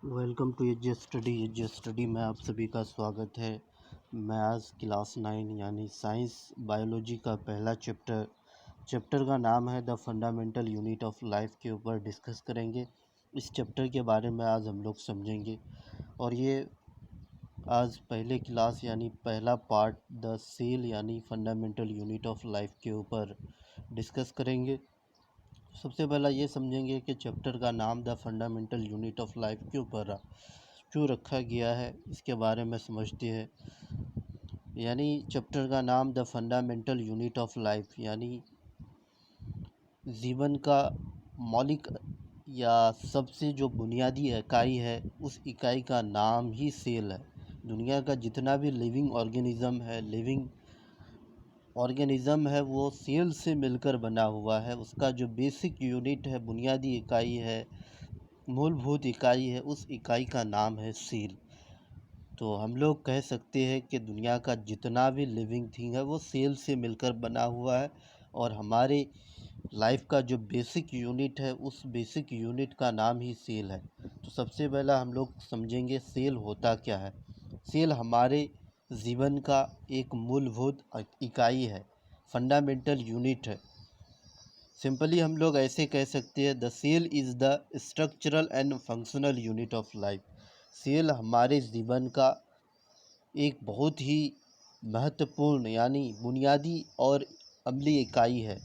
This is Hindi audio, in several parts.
वेलकम टू एज स्टडी में आप सभी का स्वागत है। मैं आज क्लास 9 यानी साइंस बायोलॉजी का पहला चैप्टर का नाम है the fundamental unit of life के ऊपर डिस्कस करेंगे। इस चैप्टर के बारे में आज हम लोग समझेंगे और ये आज पहले क्लास यानी पहला पार्ट द सेल यानी फंडामेंटल यूनिट ऑफ लाइफ के ऊपर डिस्कस करेंगे। सबसे पहला ये समझेंगे कि चैप्टर का नाम the fundamental unit of life क्यों रखा गया है, इसके बारे में समझते हैं। यानी चैप्टर का नाम the fundamental unit of life यानी जीवन का मौलिक या सबसे जो बुनियादी इकाई है, उस इकाई का नाम ही सेल है। दुनिया का जितना भी लिविंग ऑर्गेनिज़म है वो सेल से मिलकर बना हुआ है। उसका जो बेसिक यूनिट है, बुनियादी इकाई है, मूलभूत इकाई है, उस इकाई का नाम है सेल। तो हम लोग कह सकते हैं कि दुनिया का जितना भी लिविंग थिंग है वो सेल से मिलकर बना हुआ है और हमारे लाइफ का जो बेसिक यूनिट है, उस बेसिक यूनिट का नाम ही सेल है। तो सबसे पहला हम लोग समझेंगे सेल होता क्या है। सेल हमारे जीवन का एक मूलभूत इकाई है, फंडामेंटल यूनिट है। सिंपली हम लोग ऐसे कह सकते हैं, the cell is the structural and functional unit of life. Cell हमारे जीवन का एक बहुत ही महत्वपूर्ण यानी बुनियादी और अमली इकाई है।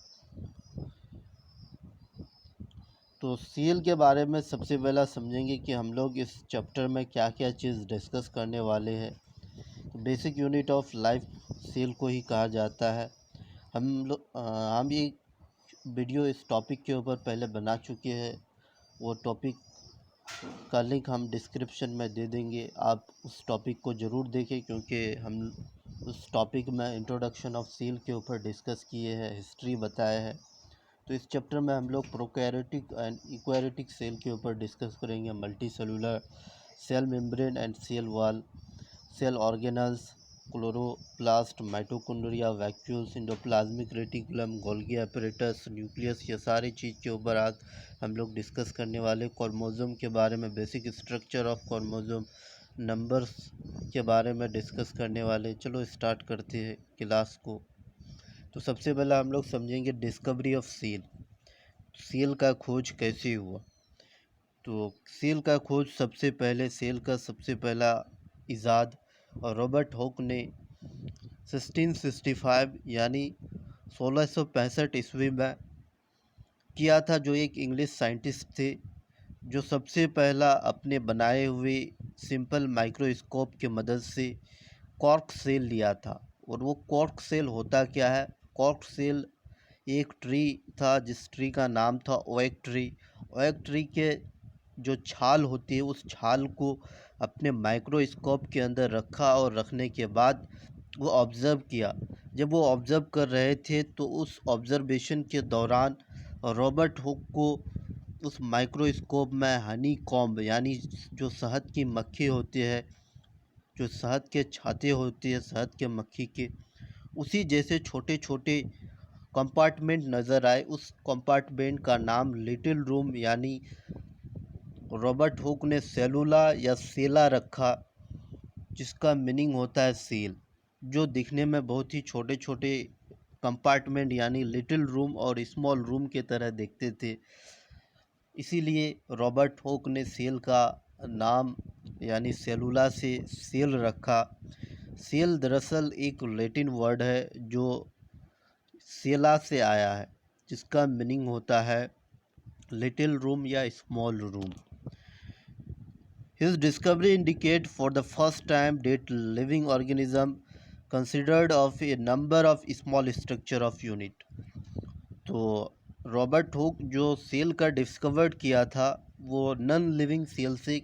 तो सेल के बारे में सबसे पहला समझेंगे कि हम लोग इस चैप्टर में क्या क्या चीज़ डिस्कस करने वाले हैं। Basic unit of life cell को ही कहा जाता है। हम ये वीडियो इस टॉपिक के ऊपर पहले बना चुके हैं। वो टॉपिक का लिंक हम डिस्क्रिप्शन में दे देंगे, आप उस टॉपिक को ज़रूर देखें, क्योंकि हम उस टॉपिक में इंट्रोडक्शन ऑफ सेल के ऊपर डिस्कस किए हैं, हिस्ट्री बताया है। तो इस चैप्टर में हम लोग प्रोकैरियोटिक एंड यूकैरियोटिक सेल के ऊपर डिस्कस करेंगे, multi cellular, cell membrane and cell wall, cell organelles, chloroplast, mitochondria, vacuoles, endoplasmic reticulum, Golgi apparatus, nucleus, ये सारी चीज़ के ऊपर आज हम लोग डिस्कस करने वाले। क्रोमोसोम के बारे में, basic structure of chromosome, numbers के बारे में डिस्कस करने वाले। चलो स्टार्ट करते हैं क्लास को। तो सबसे पहला हम लोग समझेंगे डिस्कवरी ऑफ सेल। सेल का खोज कैसे हुआ। तो सेल का खोज सेल का सबसे पहला इजाद रॉबर्ट हुक ने 1665 यानी 1665 ईस्वी में किया था, जो एक इंग्लिश साइंटिस्ट थे, जो सबसे पहला अपने बनाए हुए सिंपल माइक्रोस्कोप की मदद से कॉर्क सेल लिया था। और वो कॉर्क सेल होता क्या है? कॉर्क सेल एक ट्री था जिस ट्री का नाम था ओएक ट्री। ओएक ट्री के जो छाल होती है, उस छाल को अपने माइक्रोस्कोप के अंदर रखा और रखने के बाद वो ऑब्ज़र्व किया। जब वो ऑब्ज़र्व कर रहे थे तो उस ऑब्ज़र्वेशन के दौरान रॉबर्ट हुक को उस माइक्रोस्कोप में हनी कॉम्ब यानी जो शहद की मक्खी होती है, जो शहद के छाते होती है शहद के मक्खी के, उसी जैसे छोटे छोटे कंपार्टमेंट नज़र आए। उस कंपार्टमेंट का नाम लिटिल रूम यानी रॉबर्ट हुक ने सेलुला या सेला रखा, जिसका मीनिंग होता है सेल, जो दिखने में बहुत ही छोटे छोटे कंपार्टमेंट यानी लिटिल रूम और स्मॉल रूम के तरह दिखते थे। इसीलिए रॉबर्ट हुक ने सेल का नाम यानी सेलुला से सेल रखा। सेल दरअसल एक लैटिन वर्ड है जो सेला से आया है, जिसका मीनिंग होता है लिटिल रूम या small room. His discovery indicate for the first time that living organism considered of a number of small structure of unit। तो रॉबर्ट हुक जो सेल का डिस्कवर्ड किया था वो नॉन लिविंग सेल से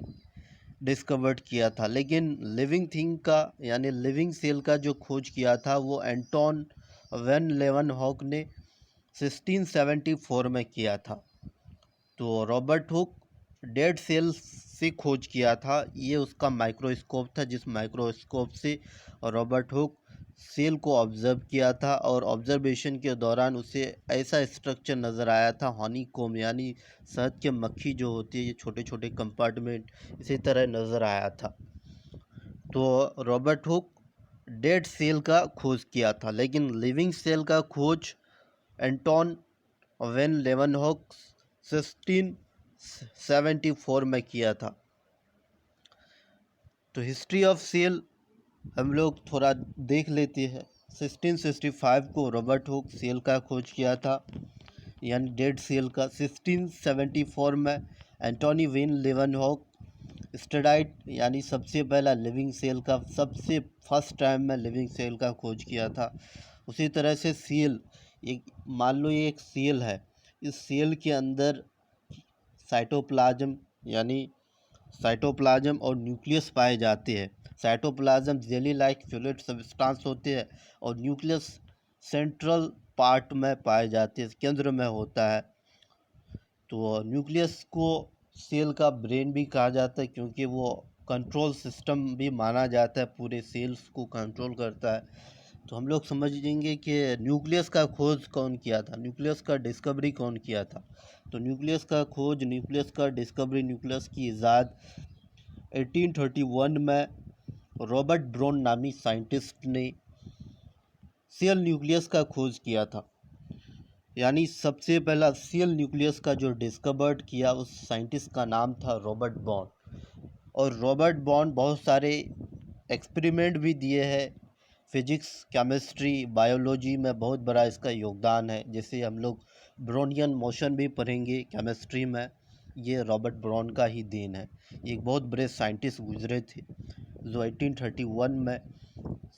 डिस्कवर्ड किया था, लेकिन लिविंग थिंग का यानी लिविंग सेल का जो खोज किया था वो एंटोन वैन लेeuwenhoek ने 1674 में किया था। तो रॉबर्ट हुक डेड सेल से खोज किया था, ये उसका माइक्रोस्कोप था, जिस माइक्रोस्कोप से रॉबर्ट हुक सेल को ऑब्जर्व किया था और ऑब्जर्वेशन के दौरान उसे ऐसा स्ट्रक्चर नज़र आया था हनीकॉम्ब, यानी शहद की मक्खी जो होती है, ये छोटे छोटे कंपार्टमेंट इसी तरह नज़र आया था। तो रॉबर्ट हुक डेड सेल का खोज किया था, लेकिन लिविंग सेल का खोज एंटोन वेन लेवनहॉक 1674 में किया था। तो हिस्ट्री ऑफ सेल हम लोग थोड़ा देख लेते हैं। 1665 को रॉबर्ट हुक सेल का खोज किया था, यानी डेड सेल का। 1674 में एंटोनी वेन लेवनहॉक स्टडाइट, यानी सबसे पहला लिविंग सेल का, सबसे फर्स्ट टाइम में लिविंग सेल का खोज किया था। उसी तरह से सेल, एक मान लो ये एक सेल है, इस सेल के अंदर साइटोप्लाज्म यानी साइटोप्लाज्म और न्यूक्लियस पाए जाते हैं। Cytoplasm jelly like fluid substance होते हैं और न्यूक्लियस सेंट्रल पार्ट में पाए जाते हैं, केंद्र में होता है। तो न्यूक्लियस को सेल का ब्रेन भी कहा जाता है, क्योंकि वो कंट्रोल सिस्टम भी माना जाता है, पूरे सेल्स को कंट्रोल करता है। तो हम लोग समझेंगे कि न्यूक्लियस का खोज कौन किया था, न्यूक्लियस का डिस्कवरी कौन किया था। तो न्यूक्लियस का खोज, न्यूक्लियस का डिस्कवरी, न्यूक्लियस की इजाद 1831 में रॉबर्ट ब्राउन नामी साइंटिस्ट ने सेल न्यूक्लियस का खोज किया था। यानी सबसे पहला सेल न्यूक्लियस का जो डिस्कवर्ड किया उस साइंटिस्ट का नाम था रॉबर्ट बॉर्न। और रॉबर्ट बॉर्न बहुत सारे एक्सपेरिमेंट भी दिए हैं, फिजिक्स, केमिस्ट्री, बायोलॉजी में बहुत बड़ा इसका योगदान है। जैसे हम लोग ब्रोनियन मोशन भी पढ़ेंगे केमिस्ट्री में, ये रॉबर्ट ब्राउन का ही देन है। ये एक बहुत बड़े साइंटिस्ट गुजरे थे जो 1831 में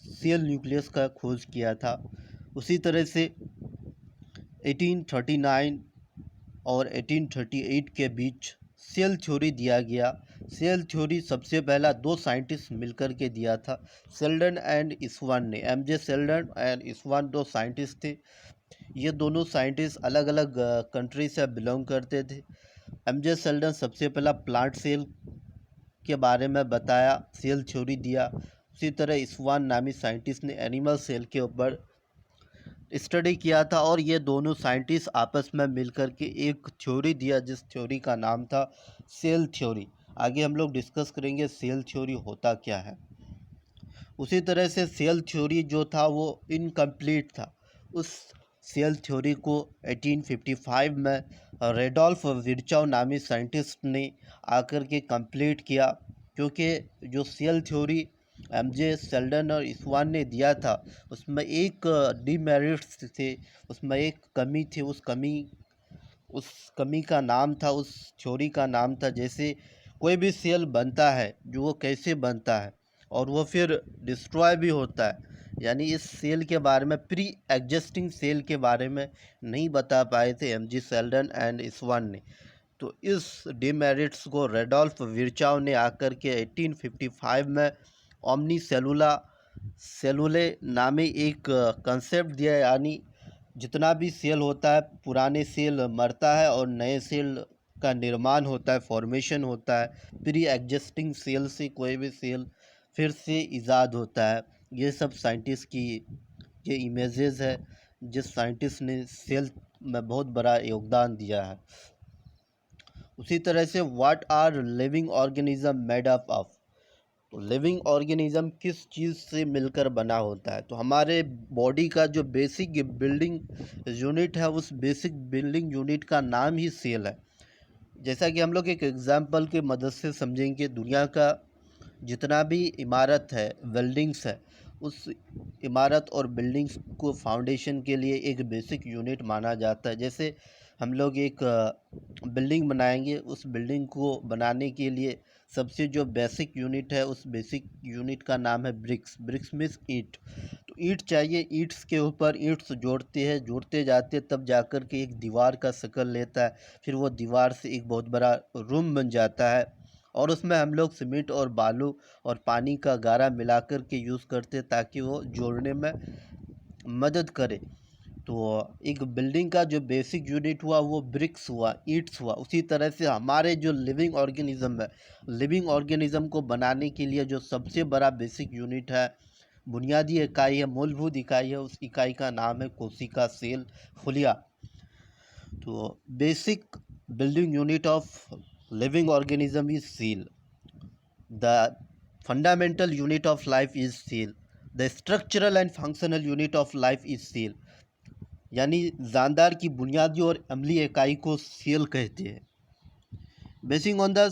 सेल न्यूक्लियस का खोज किया था। उसी तरह से 1839 और 1838 के बीच सेल थ्योरी दिया गया। सेल थ्योरी सबसे पहला दो साइंटिस्ट मिलकर के दिया था, सेल्डन एंड इस्वान ने। एमजे सेल्डन एंड इस्वान दो साइंटिस्ट थे। ये दोनों साइंटिस्ट अलग अलग कंट्री से बिलोंग करते थे। एमजे सेल्डन सबसे पहला प्लांट सेल के बारे में बताया, सेल थ्योरी दिया। उसी तरह इस्वान नामी साइंटिस्ट ने एनिमल सेल के ऊपर स्टडी किया था, और ये दोनों साइंटिस्ट आपस में मिलकर के एक थ्योरी दिया, जिस थ्योरी का नाम था सेल थ्योरी। आगे हम लोग डिस्कस करेंगे सेल थ्योरी होता क्या है। उसी तरह से सेल थ्योरी जो था वो इनकम्प्लीट था। उस सेल थ्योरी को 1855 में रेडोल्फ विर्चाउ नामी साइंटिस्ट ने आकर के कंप्लीट किया, क्योंकि जो सेल थ्योरी एमजे सेल्डन और इस्वान ने दिया था उसमें एक डीमेरिट्स थे, उसमें एक कमी थी। उस कमी का नाम था, उस थ्योरी का नाम था, जैसे कोई भी सेल बनता है जो वो कैसे बनता है और वो फिर डिस्ट्रॉय भी होता है। यानी इस सेल के बारे में, प्री एग्जिस्टिंग सेल के बारे में नहीं बता पाए थे एमजी सेल्डन एंड इस्वान ने। तो इस डीमेरिट्स को रेडोल्फ विर्चाउ ने आकर के 1855 में ओमनी सेलुले नामे एक कंसेप्ट दिया। यानी जितना भी सेल होता है, पुराने सेल मरता है और नए सेल का निर्माण होता है, फॉर्मेशन होता है। प्री एग्जिस्टिंग सेल से कोई भी सेल फिर से इजाद होता है। ये सब साइंटिस्ट की ये इमेजेस है, जिस साइंटिस्ट ने सेल में बहुत बड़ा योगदान दिया है। उसी तरह से what are living organism made up of. तो लिविंग ऑर्गेनिज्म किस चीज़ से मिलकर बना होता है। तो हमारे बॉडी का जो बेसिक बिल्डिंग यूनिट है, उस बेसिक बिल्डिंग यूनिट का नाम ही सेल है। जैसा कि हम लोग एक एग्जांपल के मदद से समझेंगे, दुनिया का जितना भी इमारत है, बिल्डिंग्स है, उस इमारत और बिल्डिंग्स को फाउंडेशन के लिए एक बेसिक यूनिट माना जाता है। जैसे हम लोग एक बिल्डिंग बनाएंगे, उस बिल्डिंग को बनाने के लिए सबसे जो बेसिक यूनिट है, उस बेसिक यूनिट का नाम है ब्रिक्स। ब्रिक्स मीन्स ईंट। तो ईंट चाहिए, ईंट्स के ऊपर ईंट्स जोड़ते हैं, जोड़ते जाते हैं, तब जाकर के एक दीवार का शक्ल लेता है। फिर वो दीवार से एक बहुत बड़ा रूम बन जाता है, और उसमें हम लोग सीमेंट और बालू और पानी का गारा मिलाकर के यूज़ करते हैं, ताकि वो जोड़ने में मदद करे। तो एक बिल्डिंग का जो बेसिक यूनिट हुआ वो ब्रिक्स हुआ, ईंट्स हुआ। उसी तरह से हमारे जो लिविंग ऑर्गेनिज्म है, लिविंग ऑर्गेनिज्म को बनाने के लिए जो सबसे बड़ा बेसिक यूनिट है बुनियादी इकाई है, मूलभूत इकाई है, उस इकाई का नाम है कोशिका, सेल, खुलिया। तो basic building unit of living organism is cell, the fundamental unit of life is cell, the structural and functional unit of life is cell. यानी जानदार की बुनियादी और अमली इकाई को सेल कहते हैं। Basin on the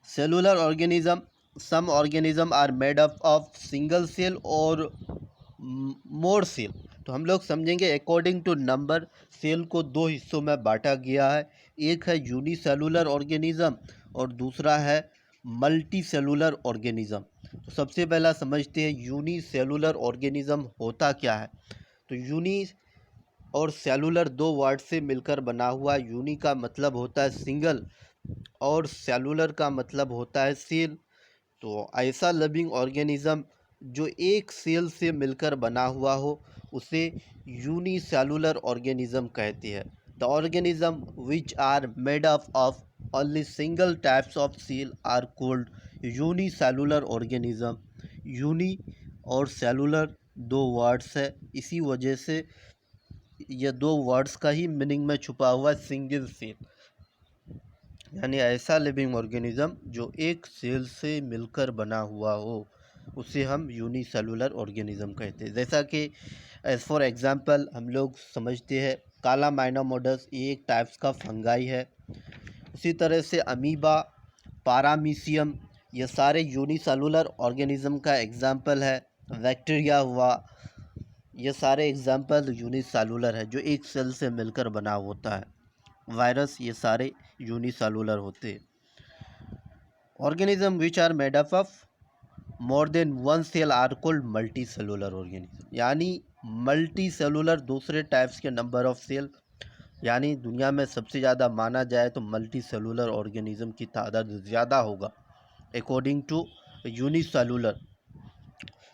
cellular organism, some organism are made up of single cell और मोर सेल। तो हम लोग समझेंगे अकॉर्डिंग टू नंबर सेल को दो हिस्सों में बांटा गया है। एक है यूनिसेलुलर ऑर्गेनिज्म और दूसरा है मल्टी सेलुलर ऑर्गेनिज्म। तो सबसे पहला समझते हैं यूनिसेलुलर ऑर्गेनिज्म होता क्या है। तो यूनी और सेलुलर दो वर्ड से मिलकर बना हुआ। यूनी का मतलब होता है सिंगल और सेलुलर का मतलब होता है सेल। तो ऐसा लिविंग ऑर्गेनिज्म जो एक सेल से मिलकर बना हुआ हो उसे यूनिसेलुलर ऑर्गेनिज्म कहते हैं। The organism which are made up of only single types of cell are called unicellular organism. Uni और सेलुलर दो वर्ड्स है, इसी वजह से ये दो वर्ड्स का ही मीनिंग में छुपा हुआ सिंगल सेल, यानी ऐसा लिविंग ऑर्गेनिज्म जो एक सेल से मिलकर बना हुआ हो उसे हम यूनिसेलुलर ऑर्गेनिज्म कहते हैं। जैसा कि एज फॉर एग्जांपल हम लोग समझते हैं काला माइनोमोडस, ये एक टाइप्स का फंगाई है। उसी तरह से अमीबा, पारामीशियम, ये सारे यूनिसेलुलर ऑर्गेनिज्म का एग्जांपल है। बैक्टीरिया हुआ, ये सारे एग्जांपल यूनिसेलुलर है जो एक सेल से मिलकर बना होता है। वायरस, ये सारे यूनिसेलुलर होते हैं। Organism which are made up of more than one cell are called multi cellular organism. यानी मल्टी सेलुलर दूसरे टाइप्स के नंबर ऑफ सेल, यानी दुनिया में सबसे ज़्यादा माना जाए तो मल्टी सेलुलर ऑर्गेनिज्म की तादाद ज़्यादा होगा अकॉर्डिंग टू यूनिसेलुलर।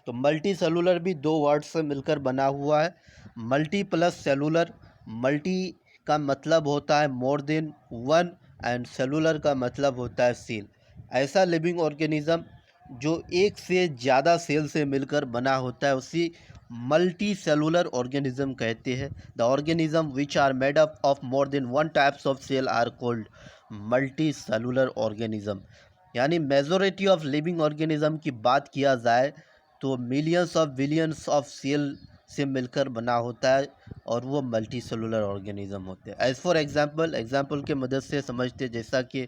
तो मल्टी सेलुलर भी दो वर्ड से मिलकर बना हुआ है, मल्टी प्लस सेलुलर। मल्टी का मतलब होता है मोर देन वन एंड सेलुलर का मतलब होता है सेल। ऐसा लिविंग ऑर्गेनिज्म जो एक से ज़्यादा सेल से मिलकर बना होता है उसी मल्टी सेलुलर ऑर्गेनिज्म कहते हैं। The organism which are made up of more than one types of cell are called multi cellular organism. यानी मेजोरिटी ऑफ लिविंग ऑर्गेनिज्म की बात किया जाए तो millions of billions of cell से मिलकर बना होता है और वो मल्टी सेलुलर ऑर्गेनिज्म होते हैं। एज फॉर एग्जाम्पल के मदद से समझते, जैसा कि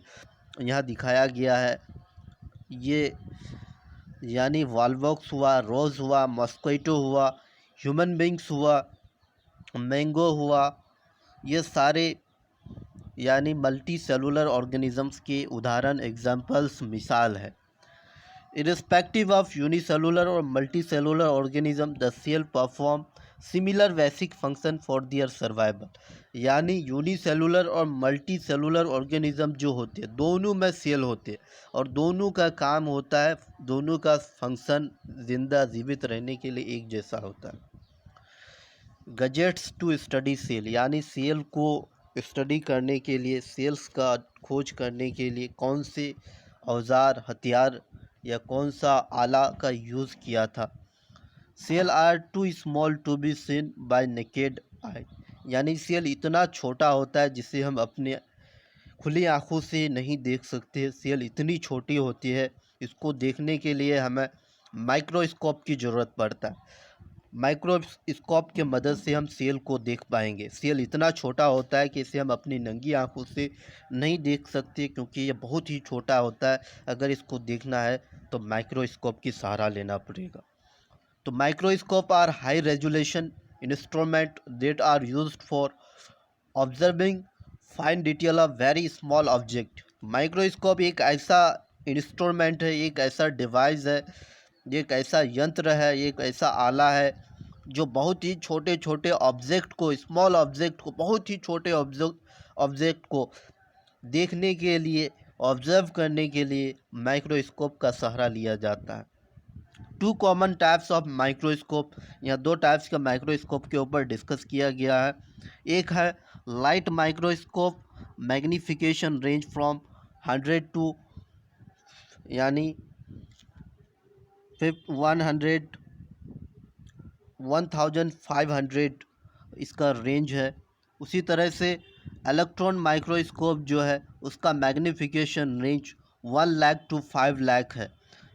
यहाँ दिखाया गया है, ये यानी वॉलवॉक्स हुआ, रोज़ हुआ, मॉस्क्विटो हुआ, ह्यूमन बींग्स हुआ, मैंगो हुआ, ये सारे यानी मल्टी सेलुलर ऑर्गेनिजम्स के उदाहरण, एग्जाम्पल्स, मिसाल है। इरिस्पेक्टिव ऑफ यूनिसेलुलर और multi cellular organism the cell perform similar basic function for their survival. यानी यूनिसेलुलर और मल्टी सेलुलर ऑर्गेनिज्म जो होते हैं दोनों में सेल होते हैं और दोनों का काम होता है, दोनों का फंक्शन जिंदा जीवित रहने के लिए एक जैसा होता है। गजेट्स टू स्टडी सेल, यानी सेल को स्टडी करने के लिए, सेल्स का खोज करने के लिए कौन से औजार, हथियार या कौन सा आला का यूज़ किया था। Cell are too small to be seen by naked eye. यानी सेल इतना छोटा होता है जिसे हम अपने खुली आँखों से नहीं देख सकते। सेल इतनी छोटी होती है, इसको देखने के लिए हमें माइक्रोस्कोप की ज़रूरत पड़ता है। माइक्रोस्कोप के मदद से हम सेल को देख पाएंगे। सेल इतना छोटा होता है कि इसे हम अपनी नंगी आंखों से नहीं देख सकते क्योंकि ये बहुत ही छोटा होता है। अगर इसको देखना है तो माइक्रोस्कोप की सहारा लेना पड़ेगा। तो microscope are high resolution instrument that are used for observing fine detail of very small object. Microscope एक ऐसा इंस्ट्रूमेंट है, एक ऐसा डिवाइस है, एक ऐसा यंत्र है, एक ऐसा आला है जो बहुत ही छोटे छोटे ऑब्जेक्ट को, स्मॉल ऑब्जेक्ट को, बहुत ही छोटे ऑब्जेक्ट को देखने के लिए, ऑब्जर्व करने के लिए माइक्रोस्कोप का सहारा लिया जाता है। Two common types of microscope, या दो टाइप्स का माइक्रोस्कोप के ऊपर डिस्कस किया गया है। एक है light microscope, magnification range from 100 to यानी 100 1500 इसका रेंज है। उसी तरह से इलेक्ट्रॉन माइक्रोस्कोप जो है उसका magnification range 1 lakh to 5 lakh है।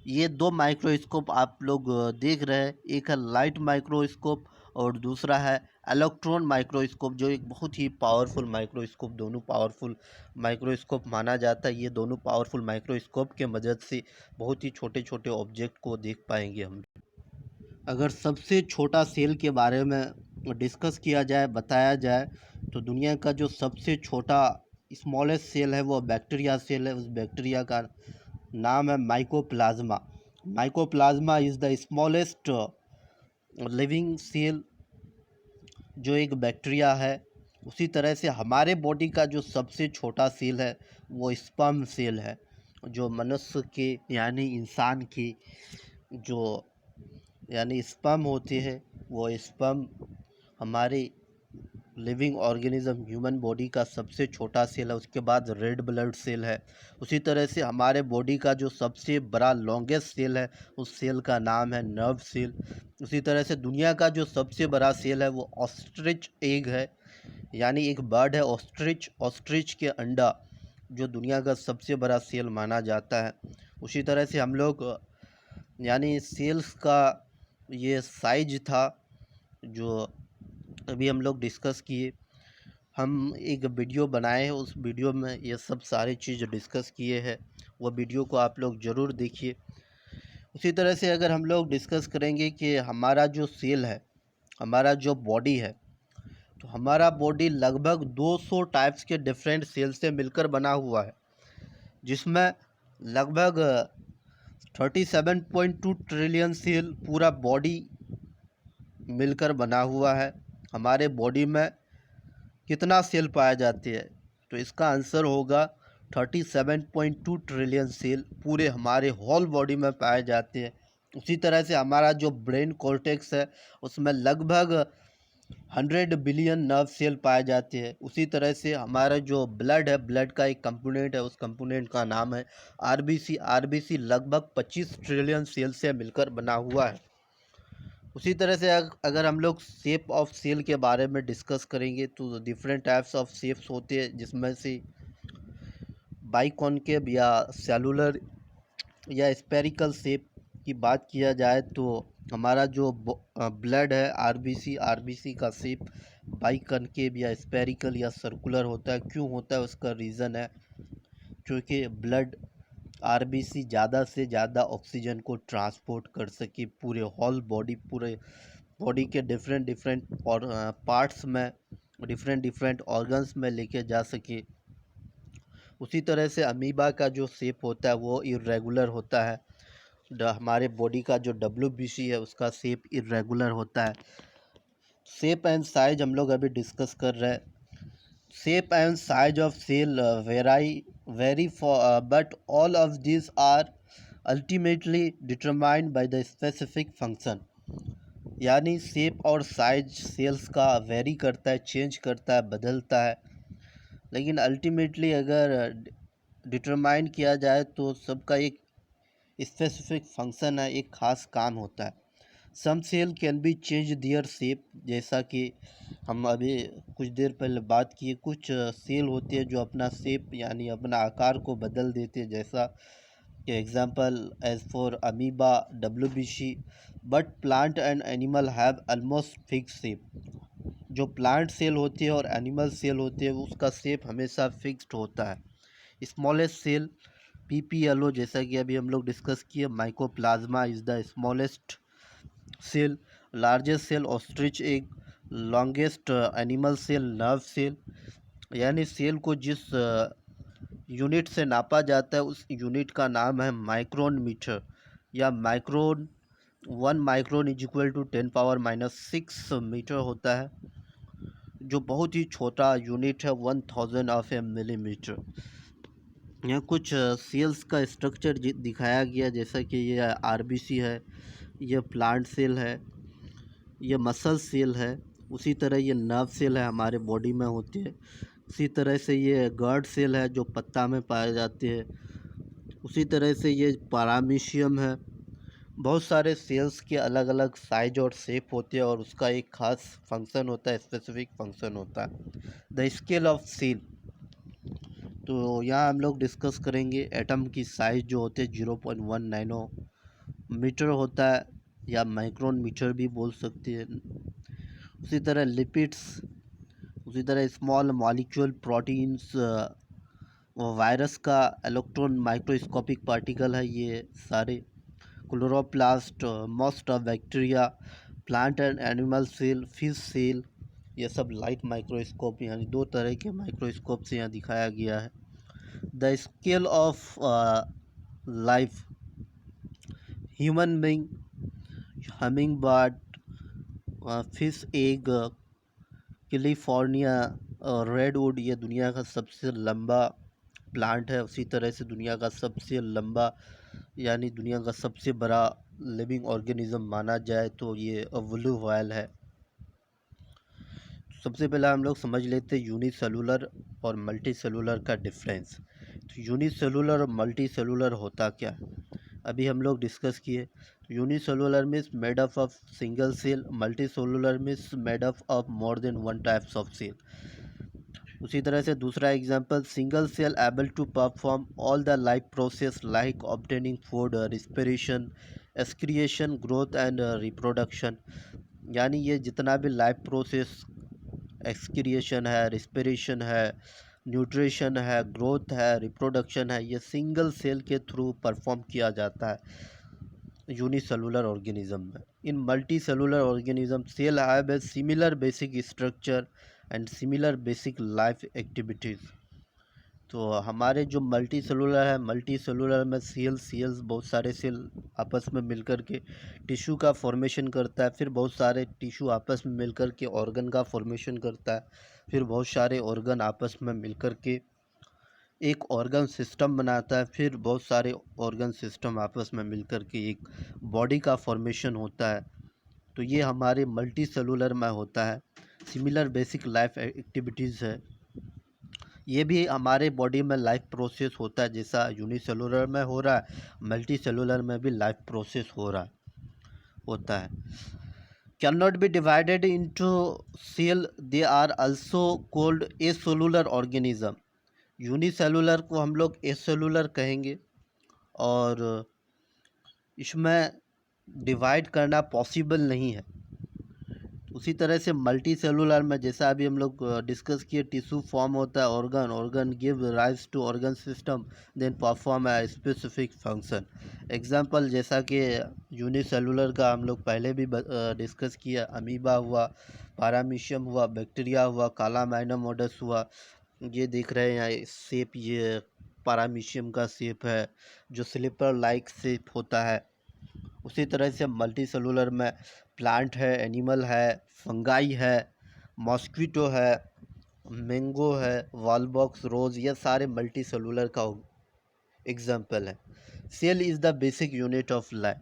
ये दो माइक्रोस्कोप आप लोग देख रहे हैं, एक है लाइट माइक्रोस्कोप और दूसरा है इलेक्ट्रॉन माइक्रोस्कोप, जो एक बहुत ही पावरफुल माइक्रोस्कोप, दोनों पावरफुल माइक्रोस्कोप माना जाता है। ये दोनों पावरफुल माइक्रोस्कोप के मदद से बहुत ही छोटे छोटे ऑब्जेक्ट को देख पाएंगे हम। अगर सबसे छोटा सेल के बारे में डिस्कस किया जाए, बताया जाए, तो दुनिया का जो सबसे छोटा स्मॉलेस्ट सेल है वो बैक्टीरिया सेल है। उस बैक्टीरिया का नाम है mycoplasma. Mycoplasma is the smallest living cell, जो एक बैक्टीरिया है। उसी तरह से हमारे बॉडी का जो सबसे छोटा सेल है वो स्पर्म सेल है, जो मनुष्य के यानी इंसान की जो यानी स्पर्म होते हैं, वो स्पर्म हमारे लिविंग ऑर्गेनिज्म ह्यूमन बॉडी का सबसे छोटा सेल है। उसके बाद रेड ब्लड सेल है। उसी तरह से हमारे बॉडी का जो सबसे बड़ा लॉन्गेस्ट सेल है उस सेल का नाम है नर्व सेल। उसी तरह से दुनिया का जो सबसे बड़ा सेल है वो ऑस्ट्रिच एग है, यानी एक बर्ड है ऑस्ट्रिच, ऑस्ट्रिच के अंडा, जो दुनिया का सबसे बड़ा सेल माना जाता है। उसी तरह से हम लोग यानी सेल्स का ये साइज था जो अभी हम लोग डिस्कस किए। हम एक वीडियो बनाए हैं, उस वीडियो में ये सब सारी चीज़ डिस्कस किए हैं, वो वीडियो को आप लोग ज़रूर देखिए। उसी तरह से अगर हम लोग डिस्कस करेंगे कि हमारा जो सेल है, हमारा जो बॉडी है, तो हमारा बॉडी लगभग 200 टाइप्स के डिफरेंट सेल से मिलकर बना हुआ है, जिसमें लगभग 37.2 ट्रिलियन सेल पूरा बॉडी मिलकर बना हुआ है। हमारे बॉडी में कितना सेल पाए जाते हैं, तो इसका आंसर होगा 37.2 ट्रिलियन सेल पूरे हमारे होल बॉडी में पाए जाते हैं। उसी तरह से हमारा जो ब्रेन कॉर्टेक्स है उसमें लगभग 100 बिलियन नर्व सेल पाए जाते हैं। उसी तरह से हमारा जो ब्लड है, ब्लड का एक कंपोनेंट है, उस कंपोनेंट का नाम है आरबीसी। आरबीसी लगभग 25 ट्रिलियन सेल से मिलकर बना हुआ है। उसी तरह से अगर हम लोग शेप ऑफ सेल के बारे में डिस्कस करेंगे तो डिफरेंट टाइप्स ऑफ शेप्स होते हैं, जिसमें से बाइकॉनकेव या सेलुलर या स्पेरिकल शेप की बात किया जाए तो हमारा जो ब्लड है आरबीसी, आरबीसी का शेप बाइकॉनकेव या स्पेरिकल या सर्कुलर होता है। क्यों होता है उसका रीज़न है क्योंकि ब्लड आरबीसी ज़्यादा से ज़्यादा ऑक्सीजन को ट्रांसपोर्ट कर सके पूरे होल बॉडी, पूरे बॉडी के डिफरेंट डिफरेंट और पार्ट्स में, डिफरेंट डिफरेंट ऑर्गन्स में लेके जा सके। उसी तरह से अमीबा का जो शेप होता है वो इरेगुलर होता है। हमारे बॉडी का जो डब्ल्यूबीसी है उसका शेप इरेगुलर होता है। शेप एंड साइज हम लोग अभी डिस्कस कर रहे हैं। Shape and size of cell vary but all of these are ultimately determined by the specific function। यानी शेप और साइज सेल्स का वेरी करता है, चेंज करता है, बदलता है, लेकिन अल्टीमेटली अगर डिटरमाइन किया जाए तो सबका एक स्पेसिफिक फंक्शन है, एक ख़ास काम होता है। Some cell can be change their shape, जैसा कि हम अभी कुछ देर पहले बात किए, कुछ सेल होते हैं जो अपना शेप यानी अपना आकार को बदल देते हैं, जैसा कि example as for amoeba, WBC. But plant and animal have almost fix shape. जो प्लांट सेल होती है और एनिमल सेल होती है उसका शेप हमेशा फिक्स्ड होता है। स्मॉलेस्ट सेल पीपीएलओ, जैसा कि अभी हम लोग डिस्कस किए, mycoplasma is the smallest cell. Largest cell ostrich egg. Longest animal cell nerve cell. यानी सेल को जिस यूनिट से नापा जाता है उस यूनिट का नाम है माइक्रोन मीटर या micron. 1 micron is equal to 10⁻⁻6 metre होता है, जो बहुत ही छोटा यूनिट है, 1000 ऑफ ए मिलीमीटर। यहाँ कुछ सेल्स का स्ट्रक्चर दिखाया गया, जैसा कि ये आरबीसी है, ये प्लांट सेल है, ये मसल सेल है। उसी तरह ये नर्व सेल है, हमारे बॉडी में होते हैं। उसी तरह से ये गर्ड सेल है जो पत्ता में पाए जाते हैं। उसी तरह से ये पैरामीशियम है, बहुत सारे सेल्स के अलग अलग साइज और शेप होते हैं और उसका एक खास फंक्शन होता है, स्पेसिफिक फंक्शन होता है। द स्केल ऑफ सेल, तो यहाँ हम लोग डिस्कस करेंगे एटम की साइज जो होते हैं 0.1 नैनो मीटर होता है, या माइक्रोन मीटर भी बोल सकते हैं। उसी तरह लिपिड्स, उसी तरह स्मॉल मॉलिक्यूल प्रोटीन्स, वायरस का इलेक्ट्रॉन माइक्रोस्कोपिक पार्टिकल है ये सारे, chloroplast, most of bacteria, plant and animal cell, fish cell, ये सब लाइट माइक्रोस्कोप, यानी दो तरह के माइक्रोस्कोप से यहाँ दिखाया गया है। The scale of life, human being, humming bird, fish egg, California redwood, ये दुनिया का सबसे लंबा प्लांट है। उसी तरह से दुनिया का सबसे लंबा, यानी दुनिया का सबसे बड़ा लिविंग ऑर्गेनिज्म माना जाए तो ये ब्लू व्हेल है। सबसे पहले हम लोग समझ लेते हैं यूनिसेलुलर और मल्टी सेलुलर का डिफरेंस। तो यूनिसेलुलर और मल्टी सेलुलर होता क्या है, अभी हम लोग डिस्कस किए। Unicellular means made up of single cell, multi cellular means made up of more than one types of cell. उसी तरह से दूसरा example, single cell able to perform all the life process like obtaining food, respiration, excretion, growth and reproduction. यानी ये जितना भी लाइफ प्रोसेस, एक्सक्रिएशन है, रिस्पिरेशन है, न्यूट्रिशन है, ग्रोथ है, रिप्रोडक्शन है, ये सिंगल सेल के थ्रू परफॉर्म किया जाता है यूनिसेलुलर ऑर्गेनिज्म में। In multi cellular organism cell have a similar basic structure and similar basic life activities. तो हमारे जो मल्टी सेलुलर है, मल्टी सेलुलर में सेल्स बहुत सारे सेल आपस में मिलकर के टिश्यू का फॉर्मेशन करता है, फिर बहुत सारे टिश्यू आपस में मिलकर के ऑर्गन का फॉर्मेशन करता है, फिर बहुत सारे ऑर्गन आपस में मिलकर के एक ऑर्गन सिस्टम बनाता है, फिर बहुत सारे ऑर्गन सिस्टम आपस में मिलकर के एक बॉडी का फॉर्मेशन होता है। तो ये हमारे मल्टी सेलुलर में होता है, सिमिलर बेसिक लाइफ एक्टिविटीज़ है। ये भी हमारे बॉडी में लाइफ प्रोसेस होता है, जैसा यूनिसेलुलर में हो रहा है, मल्टी सेलुलर में भी लाइफ प्रोसेस होता है। Can not be divided into cell, they are also called acellular organism. Unicellular को हम लोग एसेलुलर कहेंगे, और इसमें डिवाइड करना पॉसिबल नहीं है। उसी तरह से मल्टी सेलुलर में, जैसा अभी हम लोग डिस्कस किए, टिश्यू फॉर्म होता है, organ give rise to organ system, then perform a specific function. Example जैसा कि यूनिसेलुलर का हम लोग पहले भी डिस्कस किया, अमीबा हुआ, पारामीशियम हुआ, बैक्टीरिया हुआ, काला माइनोमोडस हुआ। ये देख रहे हैं यहाँ शेप, ये पारामीशियम का शेप है जो स्लिपर लाइक शेप होता है। उसी तरह से मल्टी सेलुलर में प्लांट है, एनिमल है, फंगाई है, मॉस्क्विटो है, मैंगो है, वॉलबॉक्स, रोज, ये सारे मल्टी सेलुलर का एग्जाम्पल है। Cell is the basic unit of life,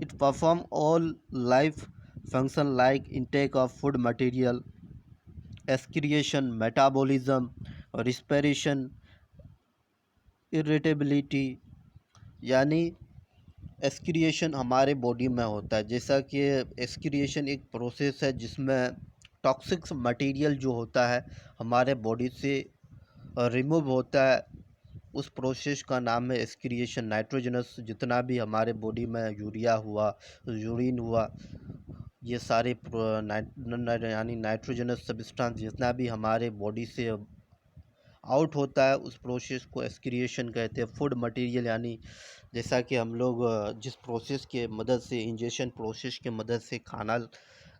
it perform all life function like intake of food material, excretion, metabolism, respiration, irritability. यानी एक्सक्रिएशन हमारे बॉडी में होता है, जैसा कि एक्सक्रिएशन एक प्रोसेस है जिसमें टॉक्सिक मटेरियल जो होता है हमारे बॉडी से रिमूव होता है, उस प्रोसेस का नाम है एक्सक्रिएशन। नाइट्रोजनस जितना भी हमारे बॉडी में यूरिया हुआ, यूरिन हुआ, ये सारे यानी नाइट्रोजनस सब्सटेंस जितना भी हमारे बॉडी से आउट होता है, उस प्रोसेस को एक्सक्रिएशन कहते हैं। फूड मटेरियल, यानी जैसा कि हम लोग जिस प्रोसेस के मदद से, इंजेशन प्रोसेस के मदद से खाना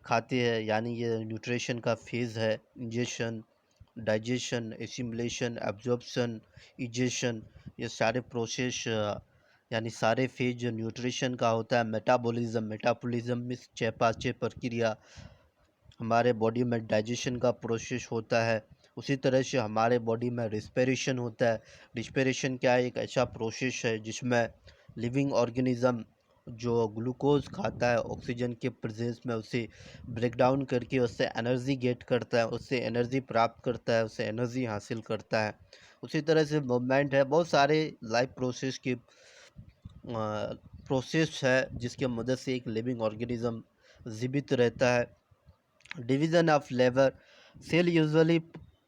खाते हैं, यानी ये न्यूट्रिशन का फेज़ है। Ingestion, digestion, assimilation, absorption, egestion, ये सारे प्रोसेस यानी सारे फेज जो न्यूट्रिशन का होता है। मेटाबॉलिज्म में चयापचय प्रक्रिया, हमारे बॉडी में डाइजेशन का प्रोसेस होता है। उसी तरह से हमारे बॉडी में रिस्पिरेशन होता है। रिस्पिरेशन क्या है, एक ऐसा प्रोसेस है जिसमें लिविंग ऑर्गेनिज्म जो ग्लूकोज खाता है, ऑक्सीजन के प्रेजेंस में उसे ब्रेक डाउन करके उससे एनर्जी गेट करता है, उससे एनर्जी प्राप्त करता है, उससे एनर्जी हासिल करता है। उसी तरह से मूवमेंट है, बहुत सारे लाइफ प्रोसेस के प्रोसेस है जिसके मदद से एक लिविंग ऑर्गेनिज्म जीवित रहता है। Division of labour, cell usually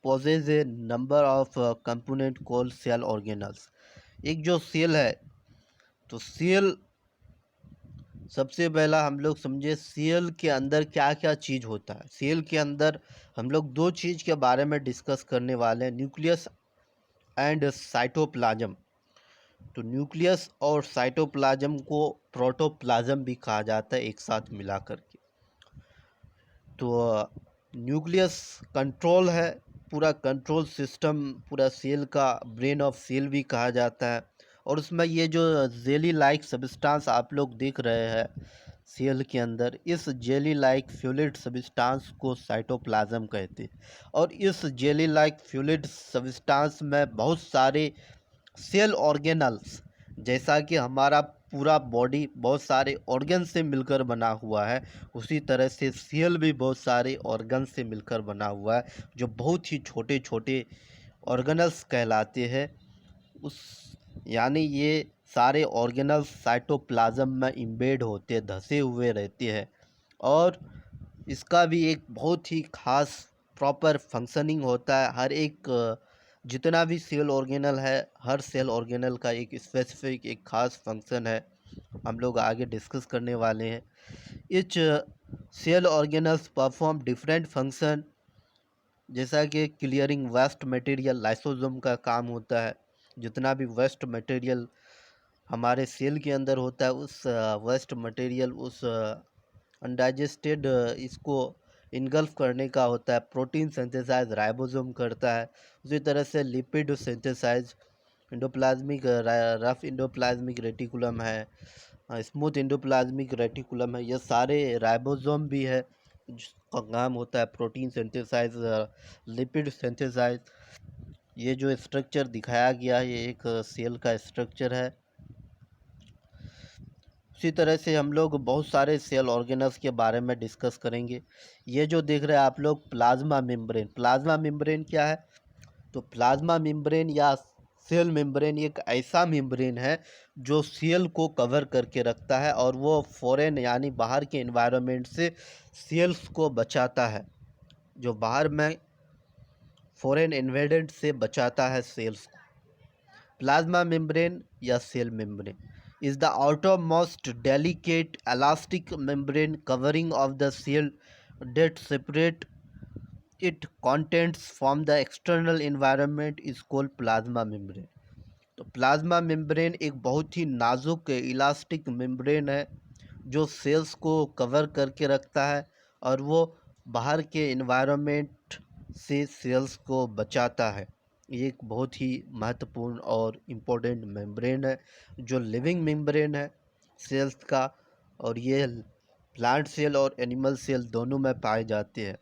possess a number of component called cell organelles. एक जो सेल है, तो सेल सबसे पहला हम लोग समझे सेल के अंदर क्या क्या चीज़ होता है। सेल के अंदर हम लोग दो चीज़ के बारे में डिस्कस करने वाले हैं, न्यूक्लियस एंड साइटोप्लाज्म। तो न्यूक्लियस और साइटोप्लाज्म को प्रोटोप्लाज्म भी कहा जाता है एक साथ मिला करके। तो न्यूक्लियस कंट्रोल है, पूरा कंट्रोल सिस्टम, पूरा सेल का ब्रेन ऑफ सेल भी कहा जाता है। और उसमें ये जो जेली लाइक सब्सटेंस आप लोग देख रहे हैं सेल के अंदर, इस जेली लाइक फ्लूइड सब्सटेंस को साइटोप्लाज्म कहते हैं। और इस जेली लाइक फ्लूइड सब्सटेंस में बहुत सारे सेल ऑर्गेनल्स, जैसा कि हमारा पूरा बॉडी बहुत सारे ऑर्गन से मिलकर बना हुआ है, उसी तरह से सेल भी बहुत सारे ऑर्गन से मिलकर बना हुआ है, जो बहुत ही छोटे छोटे ऑर्गेनल्स कहलाते हैं। उस यानी ये सारे ऑर्गेनल्स साइटोप्लाज्म में इम्बेड होते, धंसे हुए रहते हैं। और इसका भी एक बहुत ही खास प्रॉपर फंक्शनिंग होता है। हर एक जितना भी सेल ऑर्गेनल है, हर सेल ऑर्गेनल का एक स्पेसिफिक एक खास फंक्शन है, हम लोग आगे डिस्कस करने वाले हैं। Each cell organelles perform different function, जैसा कि क्लियरिंग वेस्ट मटेरियल, लाइसोसोम का काम होता है। जितना भी वेस्ट मटेरियल हमारे सेल के अंदर होता है, उस वेस्ट मटेरियल, उस अनडाइजेस्टेड इसको इनगल्फ करने का होता है। प्रोटीन सिंथेसाइज राइबोसोम करता है। उसी तरह से lipid synthesize endoplasmic rough endoplasmic reticulum है, स्मूथ इंडोप्लाज्मिक रेटिकुलम है, ये सारे राइबोसोम भी है जिसका काम होता है प्रोटीन सिंथेसाइज, लिपिड सिंथेसाइज। ये जो स्ट्रक्चर दिखाया गया है ये एक सेल का स्ट्रक्चर है। उसी तरह से हम लोग बहुत सारे सेल ऑर्गेनल्स के बारे में डिस्कस करेंगे। ये जो देख रहे हैं आप लोग प्लाज्मा मेम्ब्रेन, प्लाज्मा मेम्ब्रेन क्या है? तो प्लाज्मा मेम्ब्रेन या सेल मेम्ब्रेन एक ऐसा मेम्ब्रेन है जो सेल को कवर करके रखता है, और वो फॉरेन यानी बाहर के एनवायरनमेंट से सेल्स को बचाता है। जो बाहर में फॉरेन इन्वेडेंट से बचाता है सेल्स को। प्लाज्मा मेम्ब्रेन या cell membrane is the outermost delicate elastic membrane covering of the cell that separate its contents from the external environment is called plasma membrane। तो प्लाज्मा मेम्ब्रेन एक बहुत ही नाजुक इलास्टिक मेम्ब्रेन है जो सेल्स को कवर करके रखता है, और वो बाहर के इन्वायरमेंट से सेल्स को बचाता है। ये एक बहुत ही महत्वपूर्ण और इम्पोर्टेंट मेम्ब्रेन है जो लिविंग मेम्ब्रेन है सेल्स का, और ये प्लांट सेल और एनिमल सेल दोनों में पाए जाते हैं।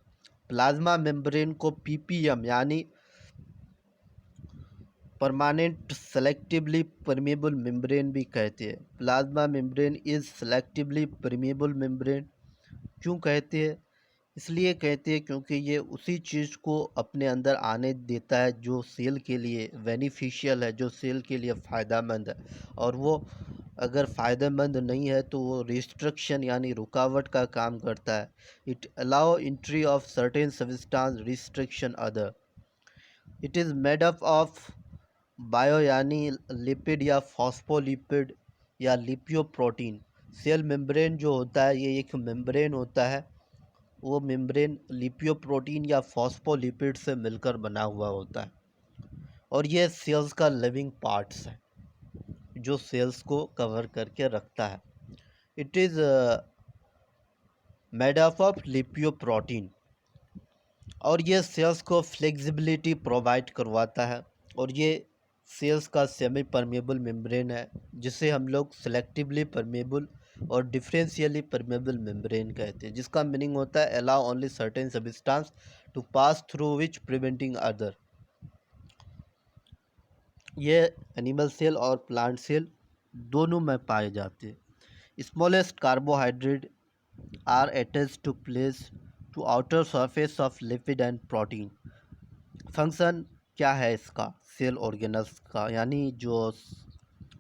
प्लाज्मा मेम्ब्रेन को पीपीएम यानी परमानेंट सेलेक्टिवली परमेबल मेम्ब्रेन भी कहते हैं। Plasma membrane is selectively permeable membrane. क्यों कहते हैं? इसलिए कहते हैं क्योंकि ये उसी चीज़ को अपने अंदर आने देता है जो सेल के लिए बेनिफिशियल है, जो सेल के लिए फ़ायदेमंद है। और वो अगर फ़ायदेमंद नहीं है तो वो रिस्ट्रिक्शन यानी रुकावट का काम करता है। It allow entry of certain substance, restriction other. It is made up of bio यानी लिपिड या फॉस्फोलिपिड या लिपियोप्रोटीन। सेल मेम्ब्रेन जो होता है ये एक मेम्ब्रेन होता है, वो मेम्ब्रेन लिपियोप्रोटीन या फॉस्फोलिपिड से मिलकर बना हुआ होता है। और ये सेल्स का लिविंग पार्ट्स है जो सेल्स को कवर करके रखता है। It is made up of lipoprotein, और ये सेल्स को फ्लेक्सिबिलिटी प्रोवाइड करवाता है। और ये सेल्स का सेमी परमेबल मेम्ब्रेन है जिसे हम लोग सेलेक्टिवली परमेबल और डिफरेंशियली परमेबल मेम्ब्रेन कहते हैं, जिसका मीनिंग होता है allow only certain substance to pass through which preventing other. ये एनिमल सेल और प्लांट सेल दोनों में पाए जाते हैं। Smallest carbohydrate are attached to place to outer surface of lipid and protein. Function क्या है इसका सेल ऑर्गेनल्स का, यानी जो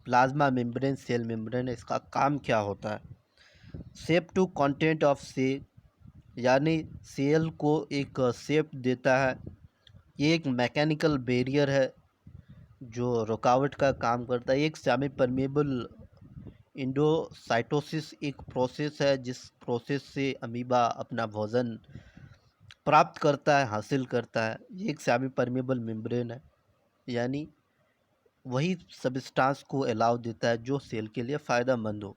प्लाज्मा मेम्ब्रेन, सेल मेम्ब्रेन, इसका काम क्या होता है? Shape to content of cell, यानी सेल को एक शेप देता है। ये एक मैकेनिकल बैरियर है जो रुकावट का काम करता है। एक सेमी परमेबल इंडोसाइटोसिस एक प्रोसेस है जिस प्रोसेस से अमीबा अपना भोजन प्राप्त करता है, हासिल करता है। ये एक सेमी परमेबल मेम्ब्रेन है, यानी वही सब्सटेंस को अलाउ देता है जो सेल के लिए फ़ायदेमंद हो।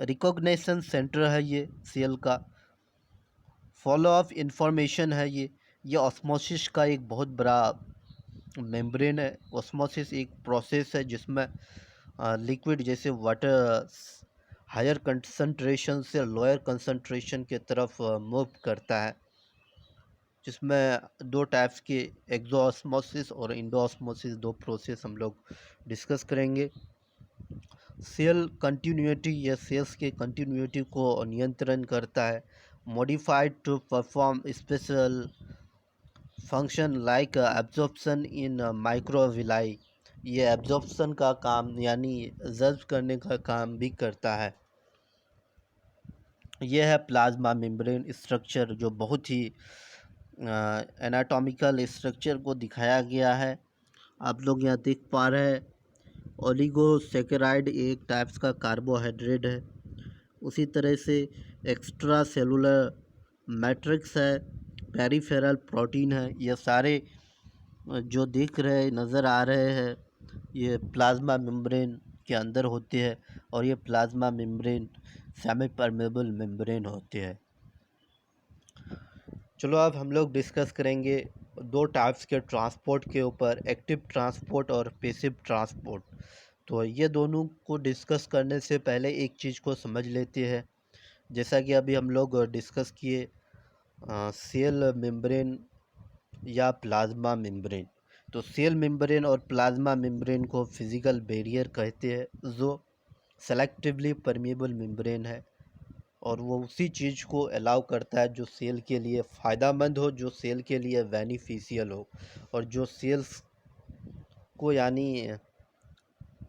रिकॉग्निशन सेंटर है ये सेल का। फॉलो ऑफ इंफॉर्मेशन है ये ऑस्मोसिस का एक बहुत बड़ा मेम्ब्रेन है। ऑस्मोसिस एक प्रोसेस है जिसमें लिक्विड जैसे वाटर हायर कंसंट्रेशन से लोअर कंसंट्रेशन के तरफ मूव करता है, जिसमें दो टाइप्स के एक्सोऑस्मोसिस और इंडोऑस्मोसिस दो प्रोसेस हम लोग डिस्कस करेंगे। सेल कंटिन्यूटी, यह सेल्स के कंटिन्यूटी को नियंत्रण करता है। Modified to perform special function like absorption in microvilli, ये एब्जॉर्प्शन का काम यानी जज्ब करने का काम भी करता है। यह है प्लाज्मा मेम्ब्रेन स्ट्रक्चर, जो बहुत ही एनाटॉमिकल स्ट्रक्चर को दिखाया गया है। आप लोग यहाँ देख पा रहे हैं ओलिगोसेकेराइड एक टाइप्स का कार्बोहाइड्रेट है। उसी तरह से एक्स्ट्रा सेलुलर मैट्रिक्स है, पेरिफेरल प्रोटीन है। ये सारे जो दिख रहे नज़र आ रहे हैं ये प्लाज्मा मेम्ब्रेन के अंदर होते हैं, और ये plasma membrane semi permeable membrane होते हैं। चलो अब हम लोग डिस्कस करेंगे दो टाइप्स के ट्रांसपोर्ट के ऊपर, एक्टिव ट्रांसपोर्ट और पैसिव ट्रांसपोर्ट। तो ये दोनों को डिस्कस करने से पहले एक चीज़ को समझ लेते हैं। जैसा कि अभी हम लोग डिस्कस किए सेल मेम्ब्रेन या प्लाज्मा मेम्ब्रेन, तो सेल मेम्ब्रेन और प्लाज्मा मेम्ब्रेन को फिज़िकल बैरियर कहते हैं, जो सेलेक्टिवली परमेबल मेम्ब्रेन है, और वो उसी चीज़ को अलाउ करता है जो सेल के लिए फ़ायदेमंद हो, जो सेल के लिए बेनिफिशियल हो, और जो सेल्स को यानी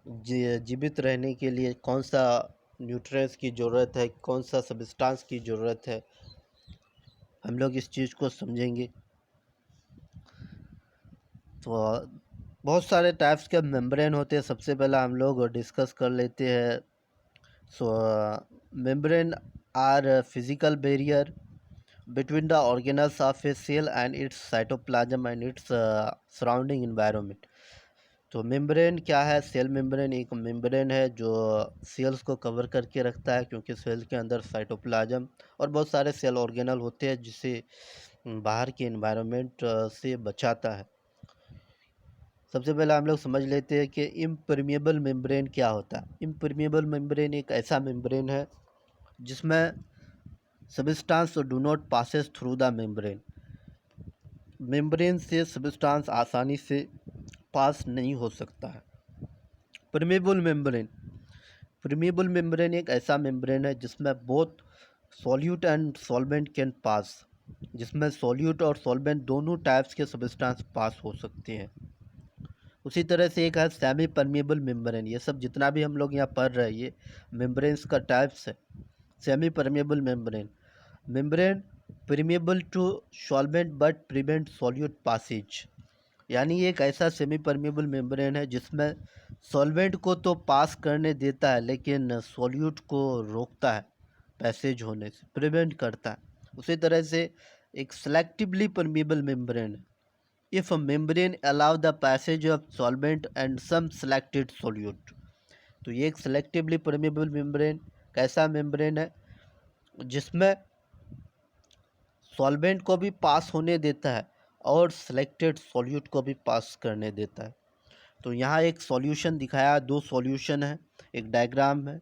जीवित रहने के लिए कौन सा न्यूट्रिएंट्स की ज़रूरत है, कौन सा सब्सटेंस की ज़रूरत है, हम लोग इस चीज़ को समझेंगे। तो बहुत सारे टाइप्स के मेम्ब्रेन होते हैं। सबसे पहला हम लोग डिस्कस कर लेते हैं। So membrane are physical barrier between the organelles of a cell and its cytoplasm and its surrounding environment। तो मेम्ब्रेन क्या है? सेल मेम्ब्रेन एक मेम्ब्रेन है जो सेल्स को कवर करके रखता है, क्योंकि सेल के अंदर साइटोप्लाज्म और बहुत सारे सेल ऑर्गेनल होते हैं जिसे बाहर के एनवायरनमेंट से बचाता है। सबसे पहले हम लोग समझ लेते हैं कि इम्परमिएबल मेम्ब्रेन क्या होता है। इम्परमिएबल मेम्ब्रेन एक ऐसा मेम्ब्रेन है जिसमें substance do not passes through the membrane. Membrane से सब्सटेंस आसानी से पास नहीं हो सकता है। परमेबल मेम्ब्रेन, परमेबल मेम्ब्रेन एक ऐसा मेम्ब्रेन है जिसमें both solute and solvent can pass, जिसमें सॉल्यूट और सॉल्वेंट दोनों टाइप्स के सब्सटेंस पास हो सकते हैं। उसी तरह से एक है सेमी परमेबल मेम्ब्रेन। ये सब जितना भी हम लोग यहाँ पढ़ रहे हैं ये मेम्ब्रेन्स का टाइप्स है। Semi permeable membrane, membrane permeable to solvent but prevent solute passage, यानी एक ऐसा सेमी परमेबल मेम्ब्रेन है जिसमें सॉल्वेंट को तो पास करने देता है लेकिन सॉल्यूट को रोकता है पैसेज होने से, प्रिवेंट करता है। उसी तरह से एक सेलेक्टिवली परमेबल मेम्ब्रेन है। If a membrane allow the passage of solvent and some selected solute, तो ये एक सेलेक्टिवली परमेबल मेम्ब्रेन कैसा मेम्ब्रेन है जिसमें सॉल्वेंट को भी पास होने देता है और सिलेक्टेड सॉल्यूट को भी पास करने देता है। तो यहाँ एक सॉल्यूशन दिखाया, दो सॉल्यूशन है, एक डायग्राम है।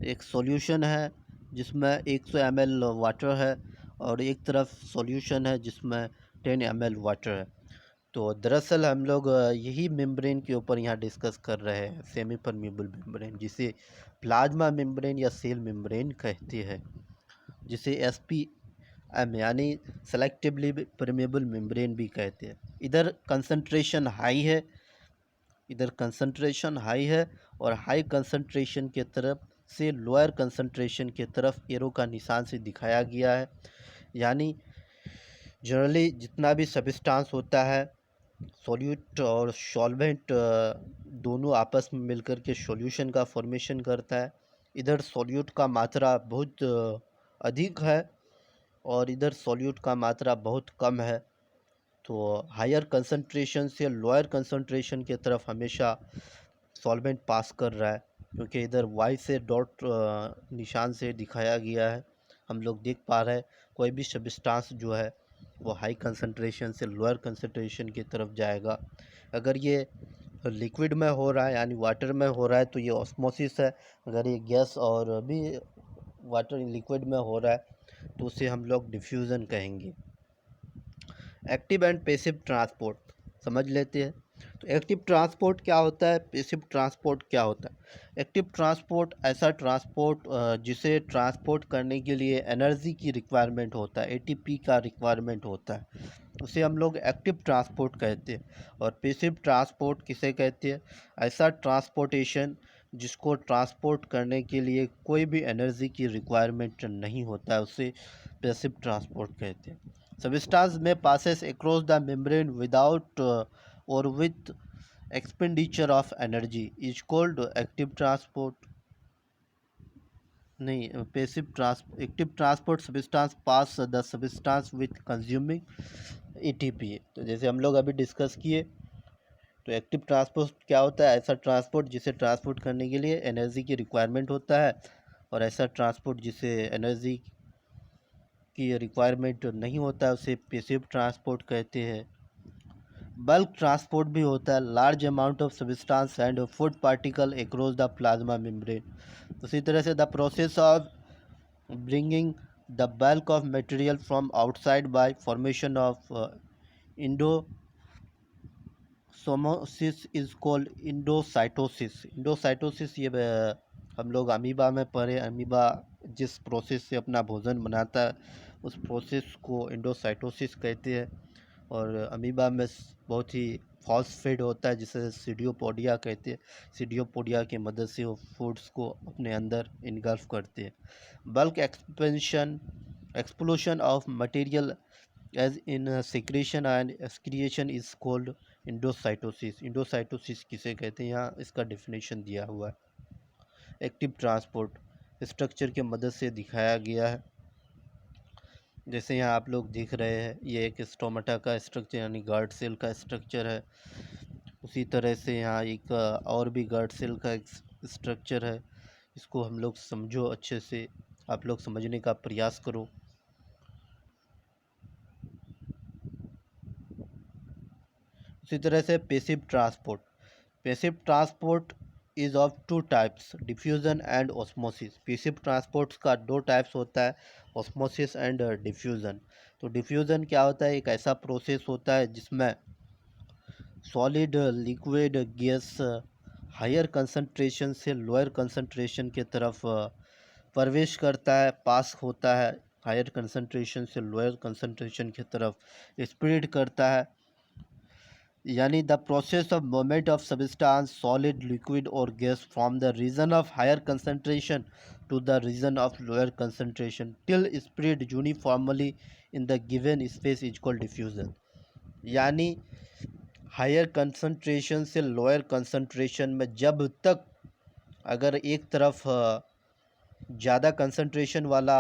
एक सॉल्यूशन है जिसमें 100 ml वाटर है और एक तरफ सॉल्यूशन है जिसमें 10 ml वाटर है। तो दरअसल हम लोग यही मेम्ब्रेन के ऊपर यहाँ डिस्कस कर रहे हैं, सेमी परमेबल मेम्ब्रेन, जिसे प्लाज्मा मेम्ब्रेन या सेल मेम्ब्रेन कहते हैं, जिसे SPM यानी सेलेक्टिवली परमेबल मेम्ब्रेन भी कहते हैं। इधर कंसंट्रेशन हाई है, इधर कंसंट्रेशन हाई है और हाई कंसंट्रेशन के तरफ से लोअर कंसंट्रेशन के तरफ एरो का निशान से दिखाया गया है। यानी जनरली जितना भी सब्सटेंस होता है, सॉल्यूट और सॉल्वेंट दोनों आपस में मिलकर के सॉल्यूशन का फॉर्मेशन करता है। इधर सॉल्यूट का मात्रा बहुत अधिक है और इधर सॉल्यूट का मात्रा बहुत कम है। तो हायर कंसंट्रेशन से लोअर कंसंट्रेशन की तरफ हमेशा सॉल्वेंट पास कर रहा है, क्योंकि इधर वाई से डॉट निशान से दिखाया गया है। हम लोग देख पा रहे हैं कोई भी सब्सटेंस जो है वो हाई कंसंट्रेशन से लोअर कंसंट्रेशन की तरफ जाएगा। अगर ये लिक्विड में हो रहा है यानी वाटर में हो रहा है तो ये ऑस्मोसिस है। अगर ये गैस और भी वाटर लिक्विड में हो रहा है तो उसे हम लोग डिफ्यूज़न कहेंगे। एक्टिव एंड पैसिव ट्रांसपोर्ट समझ लेते हैं। तो एक्टिव ट्रांसपोर्ट क्या होता है, पैसिव ट्रांसपोर्ट क्या होता है। एक्टिव ट्रांसपोर्ट ऐसा ट्रांसपोर्ट जिसे ट्रांसपोर्ट करने के लिए एनर्जी की रिक्वायरमेंट होता है, एटीपी का रिक्वायरमेंट होता है, उसे हम लोग एक्टिव ट्रांसपोर्ट कहते हैं। और पैसिव ट्रांसपोर्ट किसे कहते हैं, ऐसा ट्रांसपोर्टेशन जिसको ट्रांसपोर्ट करने के लिए कोई भी एनर्जी की रिक्वायरमेंट नहीं होता है, उसे पैसिव ट्रांसपोर्ट कहते हैं। Substance may passes across the membrane without or with expenditure of energy is called active transport। नहीं, passive transport. Active transport substance pass the substance with consuming ATP. तो जैसे हम लोग अभी डिस्कस किए, तो एक्टिव ट्रांसपोर्ट क्या होता है, ऐसा ट्रांसपोर्ट जिसे ट्रांसपोर्ट करने के लिए एनर्जी की रिक्वायरमेंट होता है, और ऐसा ट्रांसपोर्ट जिसे एनर्जी की रिक्वायरमेंट नहीं होता है उसे पैसिव ट्रांसपोर्ट कहते हैं। बल्क ट्रांसपोर्ट भी होता है, large amount of substance and food particle across the plasma membrane. उसी तरह से the process of bringing the bulk of material from outside by formation of endosomosis is called endocytosis. Endocytosis ये हम लोग अमीबा में पढ़े, अमीबा जिस प्रोसेस से अपना भोजन बनाता है उस प्रोसेस को इंडोसाइटोसिस कहते हैं। और अमीबा में बहुत ही फॉस्फेट होता है जिसे सीडियोपोडिया कहते हैं। सीडियोपोडिया की मदद से वो फूड्स को अपने अंदर इनगल्फ करते हैं। Bulk expansion explosion of material as in secretion and excretion is called endocytosis. Endocytosis किसे कहते हैं, यहाँ इसका डेफिनेशन दिया हुआ है। एक्टिव ट्रांसपोर्ट स्ट्रक्चर के मदद से दिखाया गया है। जैसे यहाँ आप लोग देख रहे हैं, ये एक स्टोमाटा का स्ट्रक्चर यानी गार्ड सेल का स्ट्रक्चर है। उसी तरह से यहाँ एक और भी गार्ड सेल का एक स्ट्रक्चर है। इसको हम लोग समझो अच्छे से, आप लोग समझने का प्रयास करो। उसी तरह से passive transport. Passive transport is of two types, diffusion and osmosis. Passive transports का दो टाइप्स होता है, ऑस्मोसिस एंड डिफ्यूज़न। तो डिफ्यूज़न क्या होता है, एक ऐसा प्रोसेस होता है जिसमें solid liquid gas higher concentration से लोअर कंसंट्रेशन की तरफ प्रवेश करता है, पास होता है, हायर कंसंट्रेशन से लोअर कंसंट्रेशन की तरफ स्प्रेड करता है। यानी the process of movement of substance solid liquid और gas from the region of higher concentration to the region of lower concentration till spread uniformly in the given space is called diffusion. यानी हायर कंसंट्रेशन से लोअर कंसंट्रेशन में जब तक अगर एक तरफ ज़्यादा कंसंट्रेशन वाला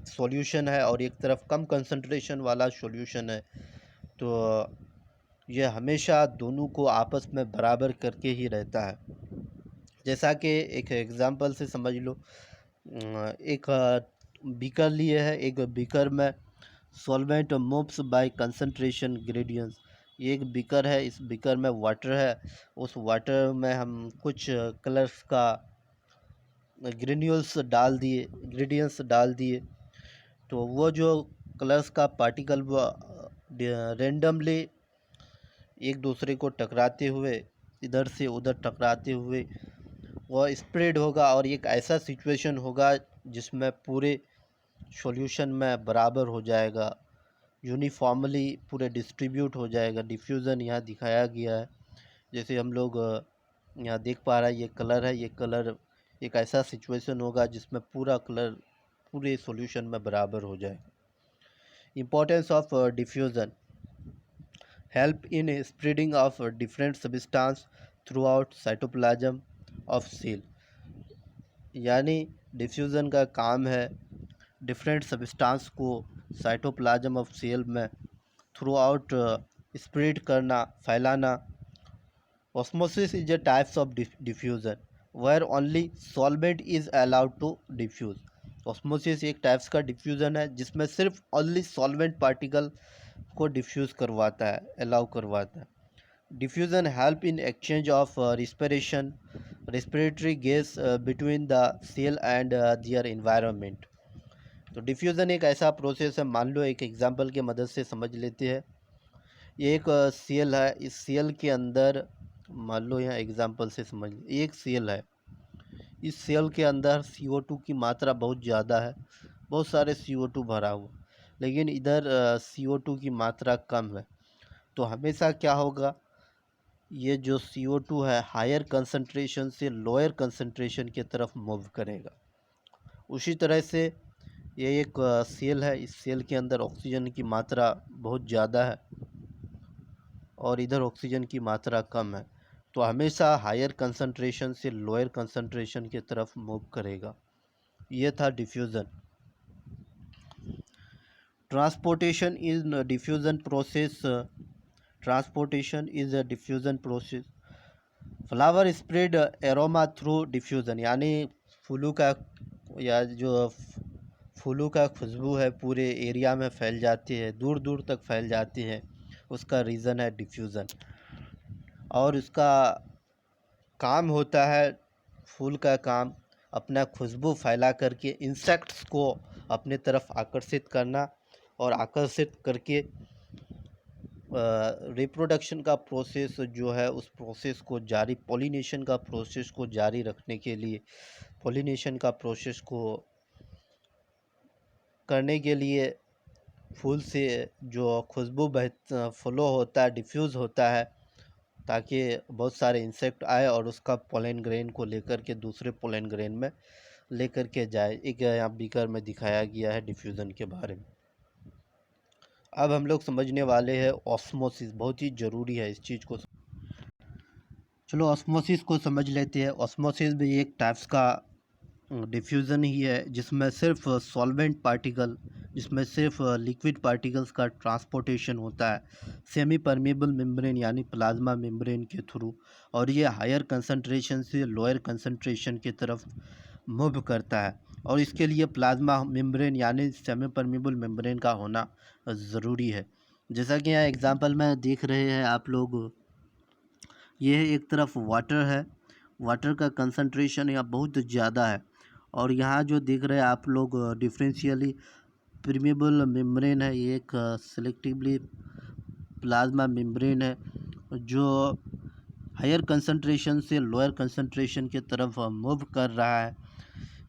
सॉल्यूशन है और एक तरफ कम कंसंट्रेशन वाला सॉल्यूशन है, तो यह हमेशा दोनों को आपस में बराबर करके ही रहता है। जैसा कि एक एग्जांपल से समझ लो, एक बीकर लिए है, एक बीकर में solvent moves bye concentration gradients. ये एक बीकर है, इस बीकर में वाटर है, उस वाटर में हम कुछ कलर्स का ग्रेडियंट्स डाल दिए, तो वो जो कलर्स का पार्टिकल वो रेंडमली एक दूसरे को टकराते हुए, इधर से उधर टकराते हुए वह स्प्रेड होगा और एक ऐसा सिचुएशन होगा जिसमें पूरे सॉल्यूशन में बराबर हो जाएगा, यूनिफॉर्मली पूरे डिस्ट्रीब्यूट हो जाएगा। डिफ्यूज़न यहाँ दिखाया गया है। जैसे हम लोग यहाँ देख पा रहा है ये कलर है, ये कलर एक ऐसा सिचुएशन होगा जिसमें पूरा कलर पूरे सॉल्यूशन में बराबर हो जाए। Importance of diffusion help in spreading of different substance throughout cytoplasm of cell। यानी डिफ्यूज़न का काम है डिफरेंट सब्सटेंस को साइटोप्लाज्म ऑफ सेल में थ्रू आउट स्प्रेड करना, फैलाना। Osmosis is a types of diffusion where only solvent is allowed to diffuse. Osmosis एक टाइप्स का डिफ्यूज़न है जिसमें सिर्फ ओनली सॉल्वेंट पार्टिकल को डिफ्यूज़ करवाता है, अलाउ करवाता है। Diffusion help in exchange of respiratory gas between the cell and their environment. तो डिफ्यूज़न एक ऐसा प्रोसेस है, मान लो एक एग्जांपल के मदद से समझ लेते हैं। ये एक सेल है, इस सेल के अंदर मान लो यहाँ एग्जांपल से समझ, एक सेल है, इस सेल के अंदर CO2 की मात्रा बहुत ज़्यादा है, बहुत सारे CO2 भरा हुआ, लेकिन इधर CO2 की मात्रा कम है। तो हमेशा क्या होगा, ये जो CO2 है हायर कंसंट्रेशन से लोअर कंसंट्रेशन की तरफ मूव करेगा। उसी तरह से ये एक सेल है, इस सेल के अंदर ऑक्सीजन की मात्रा बहुत ज़्यादा है और इधर ऑक्सीजन की मात्रा कम है, तो हमेशा हायर कंसंट्रेशन से लोअर कंसंट्रेशन की तरफ मूव करेगा। ये था diffusion. Transportation is diffusion process. Transportation is a diffusion process. Flower spread aroma through diffusion, यानी फूलों का या जो फूलों का खुशबू है पूरे एरिया में फैल जाती है, दूर दूर तक फैल जाती है, उसका रीज़न है डिफ्यूज़न। और उसका काम होता है, फूल का काम अपना खुशबू फैला करके इंसेक्ट्स को अपने तरफ आकर्षित करना और आकर्षित करके रिप्रोडक्शन का प्रोसेस जो है उस प्रोसेस को जारी, पॉलिनेशन का प्रोसेस को जारी रखने के लिए, पॉलिनेशन का प्रोसेस को करने के लिए फूल से जो खुशबू फ्लो होता है, डिफ्यूज़ होता है, ताकि बहुत सारे इंसेक्ट आए और उसका पोलन ग्रेन को लेकर के दूसरे पोलन ग्रेन में लेकर के जाए। एक यहाँ बीकर में दिखाया गया है डिफ्यूज़न के बारे में। अब हम लोग समझने वाले हैं ऑस्मोसिस, बहुत ही ज़रूरी है इस चीज़ को। चलो ऑस्मोसिस को समझ लेते हैं। ऑस्मोसिस भी एक टाइप्स का डिफ्यूज़न ही है जिसमें सिर्फ सॉल्वेंट पार्टिकल, जिसमें सिर्फ लिक्विड पार्टिकल्स का ट्रांसपोर्टेशन होता है सेमी परमेबल मेम्ब्रेन यानी प्लाज्मा मेम्ब्रेन के थ्रू, और ये हायर कंसंट्रेशन से लोअर कंसंट्रेशन की तरफ मूव करता है, और इसके लिए प्लाज्मा मेम्ब्रेन यानी सेमी परमेबल मेम्ब्रेन का होना ज़रूरी है। जैसा कि यहाँ एग्जांपल में देख रहे हैं आप लोग, ये एक तरफ वाटर है, वाटर का कंसंट्रेशन यहाँ बहुत ज़्यादा है, और यहाँ जो देख रहे हैं आप लोग डिफरेंशियली परमेबल मेम्ब्रेन है, ये एक सेलेक्टिवली प्लाज्मा मेम्ब्रेन है जो हायर कंसंट्रेशन से लोअर कंसंट्रेशन की तरफ मूव कर रहा है।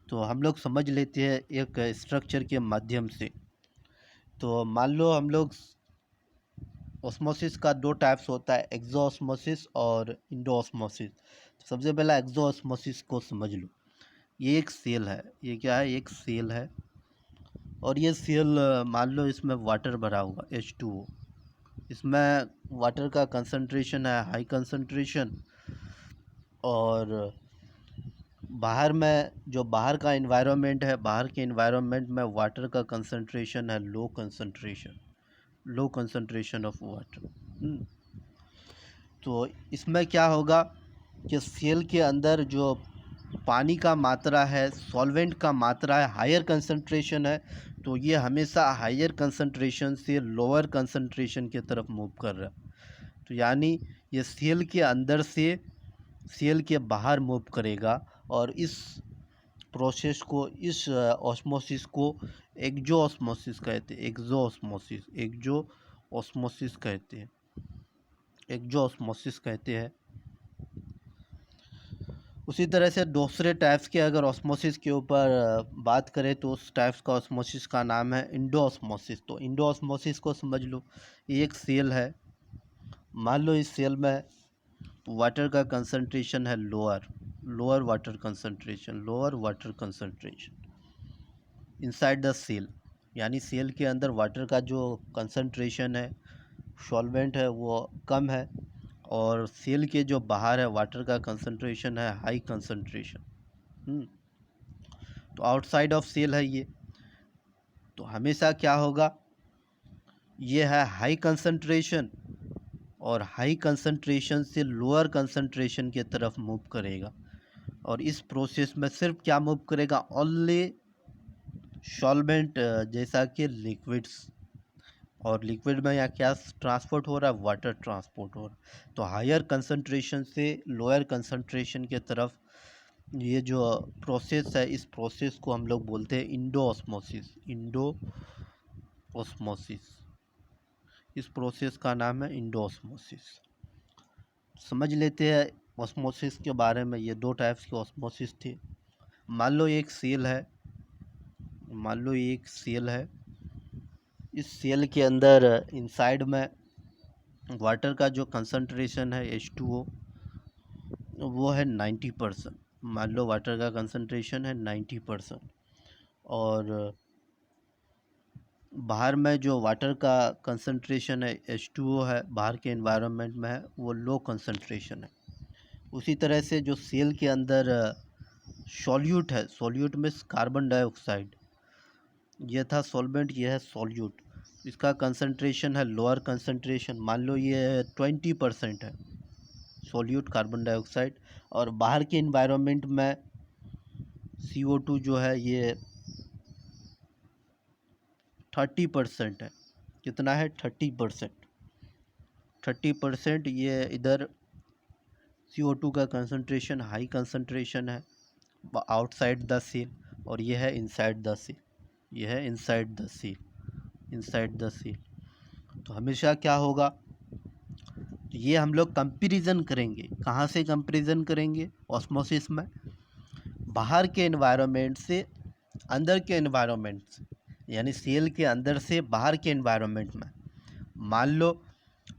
तो हम लोग समझ लेते हैं एक स्ट्रक्चर के माध्यम से। तो मान लो हम लोग ऑस्मोसिस का दो टाइप्स होता है, एक्सोऑस्मोसिस और इंडोऑस्मोसिस। तो सबसे पहला एक्सोऑस्मोसिस को समझ लो। ये एक सेल है, ये क्या है, एक सेल है, और ये सेल मान लो इसमें वाटर भरा हुआ H2O, इसमें वाटर का कंसंट्रेशन है हाई कंसंट्रेशन, और बाहर में जो बाहर का एनवायरनमेंट है, बाहर के एनवायरनमेंट में वाटर का कंसंट्रेशन है low concentration, low concentration of water. तो इसमें क्या होगा कि सेल के अंदर जो पानी का मात्रा है, सॉल्वेंट का मात्रा है, हायर कंसंट्रेशन है, तो ये हमेशा हायर कंसंट्रेशन से लोअर कंसंट्रेशन की तरफ मूव कर रहा है। तो यानी ये सेल के अंदर से सेल के बाहर मूव करेगा, और इस प्रोसेस को, इस ऑस्मोसिस को एक्सो ऑस्मोसिस कहते हैं, एक्सो ऑस्मोसिस, एक्सो ऑस्मोसिस कहते हैं, एक्सो ऑस्मोसिस कहते हैं। उसी तरह से दूसरे टाइप्स के अगर ऑस्मोसिस के ऊपर बात करें तो उस टाइप्स का ऑस्मोसिस का नाम है इंडो ऑस्मोसिस। तो इंडो ऑस्मोसिस को समझ लो, ये एक सेल है, मान लो इस सेल में वाटर का कंसंट्रेशन है lower water concentration inside the cell, यानी सेल के अंदर वाटर का जो कंसंट्रेशन है, सॉल्वेंट है, वो कम है, और सेल के जो बाहर है वाटर का कंसंट्रेशन है हाई कंसंट्रेशन। तो आउटसाइड ऑफ सेल है ये, तो हमेशा क्या होगा, ये है हाई कंसंट्रेशन, और हाई कंसंट्रेशन से लोअर कंसंट्रेशन की तरफ मूव करेगा। और इस प्रोसेस में सिर्फ क्या मूव करेगा, ओनली सॉल्वेंट, जैसा कि लिक्विड्स, और लिक्विड में यहाँ क्या ट्रांसपोर्ट हो रहा है, वाटर ट्रांसपोर्ट हो रहा है। तो हायर कंसंट्रेशन से लोअर कंसंट्रेशन के तरफ ये जो प्रोसेस है, इस प्रोसेस को हम लोग बोलते हैं इंडो ऑस्मोसिस। इस प्रोसेस का नाम है इंडोऑस्मोसिस। समझ लेते हैं ऑस्मोसिस के बारे में। ये दो टाइप्स के ऑस्मोसिस थे। मान लो एक सेल है, इस सेल के अंदर इनसाइड में वाटर का जो कंसंट्रेशन है H2O वो है 90%। मान लो वाटर का कंसंट्रेशन है 90%, और बाहर में जो वाटर का कंसंट्रेशन है H2O है, बाहर के एनवायरनमेंट में है, वो लो कंसंट्रेशन है। उसी तरह से जो सेल के अंदर सॉल्यूट है, सॉल्यूट में कार्बन डाइऑक्साइड, ये था सॉल्वेंट, ये है सॉल्यूट, इसका कंसंट्रेशन है लोअर कंसंट्रेशन, मान लो ये 20% है सॉल्यूट कार्बन डाइऑक्साइड, और बाहर के एनवायरनमेंट में CO2 जो है ये 30% है। कितना है, 30%। ये इधर CO2 का कंसंट्रेशन हाई कंसंट्रेशन है आउटसाइड द सेल, और ये है इनसाइड द सेल। तो हमेशा क्या होगा, ये हम लोग कंपैरिजन करेंगे। कहाँ से कंपैरिजन करेंगे, ऑस्मोसिस में बाहर के एनवायरनमेंट से अंदर के एनवायरनमेंट से, यानी सेल के अंदर से बाहर के एनवायरनमेंट में। मान लो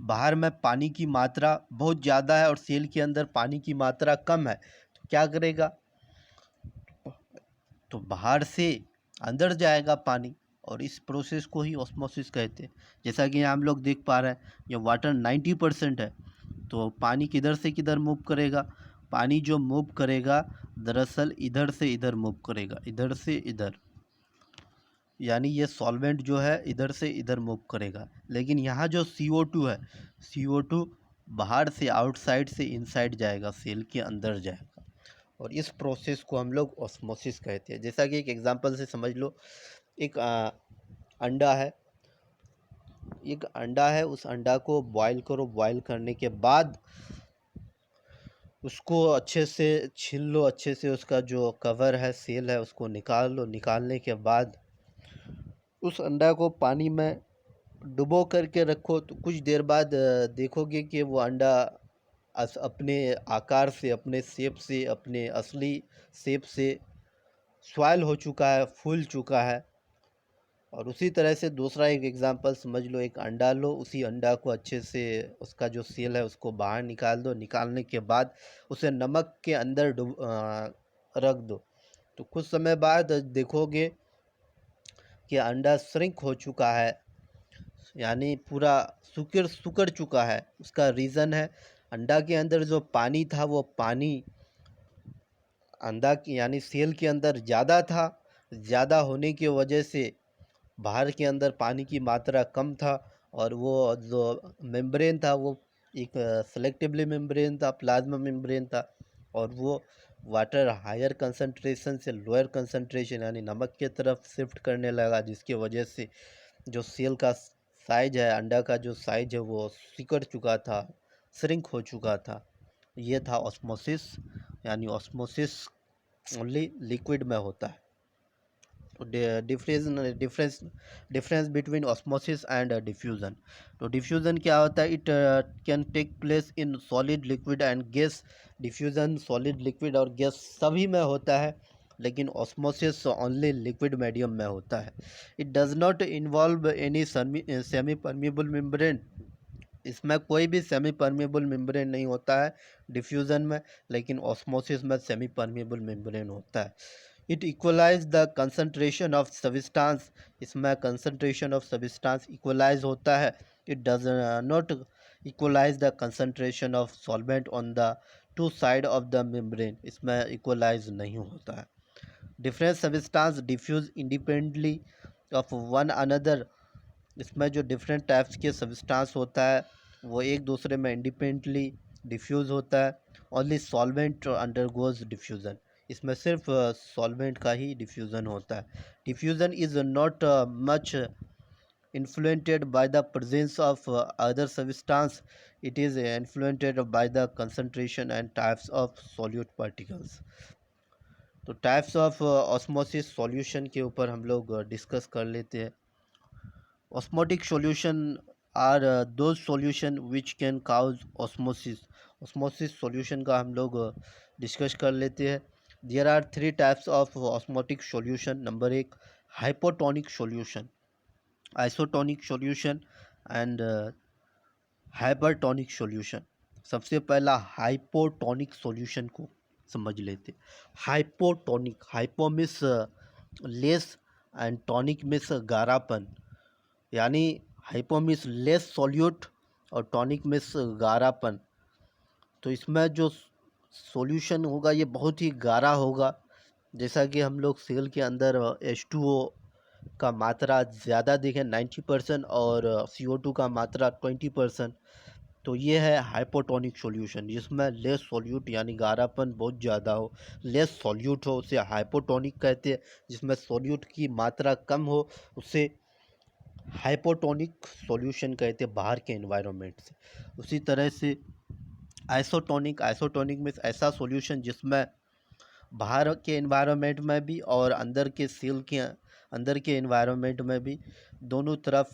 बाहर में पानी की मात्रा बहुत ज़्यादा है और सेल के अंदर पानी की मात्रा कम है, तो क्या करेगा, तो बाहर से अंदर जाएगा पानी, और इस प्रोसेस को ही ऑस्मोसिस कहते हैं। जैसा कि यहाँ हम लोग देख पा रहे हैं, ये वाटर 90% है, तो पानी किधर से किधर मूव करेगा, पानी जो मूव करेगा दरअसल इधर से इधर मूव करेगा, इधर से इधर, यानी ये सॉल्वेंट जो है इधर से इधर मूव करेगा। लेकिन यहाँ जो CO2 है, CO2 बाहर से आउटसाइड से इनसाइड जाएगा, सेल के अंदर जाएगा, और इस प्रोसेस को हम लोग ऑस्मोसिस कहते हैं। जैसा कि एक एग्जांपल से समझ लो, एक अंडा है, उस अंडा को बॉईल करो, बॉईल करने के बाद उसको अच्छे से छील लो, अच्छे से उसका जो कवर है, सेल है, उसको निकाल लो। निकालने के बाद उस अंडा को पानी में डुबो करके रखो, तो कुछ देर बाद देखोगे कि वो अंडा अपने आकार से, अपने शेप से, अपने असली शेप से स्वाइल हो चुका है, फूल चुका है। और उसी तरह से दूसरा एक एग्जांपल समझ लो, एक अंडा लो, उसी अंडा को अच्छे से उसका जो सेल है उसको बाहर निकाल दो। निकालने के बाद उसे नमक के अंदर रख दो, तो कुछ समय बाद देखोगे कि अंडा श्रिंक हो चुका है, यानी पूरा सुकड़ चुका है। उसका रीज़न है, अंडा के अंदर जो पानी था वो पानी अंडा की यानी सेल के अंदर ज़्यादा था। ज़्यादा होने की वजह से बाहर के अंदर पानी की मात्रा कम था, और वो जो मेम्ब्रेन था वो एक सेलेक्टिवली मेम्ब्रेन था, प्लाज्मा मेम्ब्रेन था, और वो वाटर हायर कंसंट्रेशन से लोअर कंसंट्रेशन यानी नमक के तरफ शिफ्ट करने लगा, जिसकी वजह से जो सेल का साइज है, अंडा का जो साइज है वो सिकुड़ चुका था, श्रिंक हो चुका था। ये था ऑस्मोसिस, यानी ऑस्मोसिस ओनली लिक्विड में होता है। Difference between osmosis and diffusion. तो डिफ्यूज़न क्या होता है, it can take place in solid, liquid and gas. Diffusion solid, liquid और गैस सभी में होता है, लेकिन ऑस्मोसिस ओनली लिक्विड मीडियम में होता है। It does not involve any semi permeable membrane इसमें कोई भी सेमी परमेबल मेम्ब्रेन नहीं होता है डिफ्यूज़न में, लेकिन ऑस्मोसिस में सेमी परमेबल मेम्ब्रेन होता है। It equalize the concentration of substance, इसमें कंसंट्रेशन ऑफ सब्सटेंस इक्वलाइज होता है। It does not equalize the concentration of solvent on the two side of the membrane, इसमें इक्वलाइज नहीं होता है। Different substance diffuse independently of one another, इसमें जो डिफरेंट टाइप्स के सब्सटेंस होता है वो एक दूसरे में इंडिपेंडेंटली डिफ्यूज़ होता है। ओनली सॉल्वेंट अंडरगोज डिफ्यूज़न, इसमें सिर्फ सॉल्वेंट का ही डिफ्यूज़न होता है। Diffusion is not much influenced by the presence of other substance, it is influenced by the concentration and types of solute particles। तो टाइप्स ऑफ ऑस्मोसिस सॉल्यूशन के ऊपर हम लोग डिस्कस कर लेते हैं। Osmotic solution are those solution which can cause osmosis। osmosis solution का हम लोग डिस्कस कर लेते हैं। There are three types of osmotic solution। Number एक hypotonic solution, isotonic solution and hypertonic solution। सबसे पहला हाइपोटोनिक सॉल्यूशन को समझ लेते। Hypotonic, hypo means less and tonic means गारापन, यानी हाइपो मिस लेस सॉल्यूट और टॉनिक मिस गारापन। तो इसमें जो सॉल्यूशन होगा ये बहुत ही गाढ़ा होगा। जैसा कि हम लोग सेल के अंदर H2O का मात्रा ज़्यादा देखें 90% और CO2 का मात्रा 20%। तो ये है हाइपोटोनिक सॉल्यूशन, जिसमें लेस सॉल्यूट यानी गाढ़ापन बहुत ज़्यादा हो, लेस सॉल्यूट हो उसे हाइपोटोनिक कहते हैं। जिसमें सॉल्यूट की मात्रा कम हो उसे हाइपोटोनिक सॉल्यूशन कहते हैं बाहर के एनवायरनमेंट से। उसी तरह से आइसोटोनिक, आइसोटोनिक में ऐसा सॉल्यूशन जिसमें बाहर के एनवायरनमेंट में भी और अंदर के सेल के अंदर के एनवायरनमेंट में भी दोनों तरफ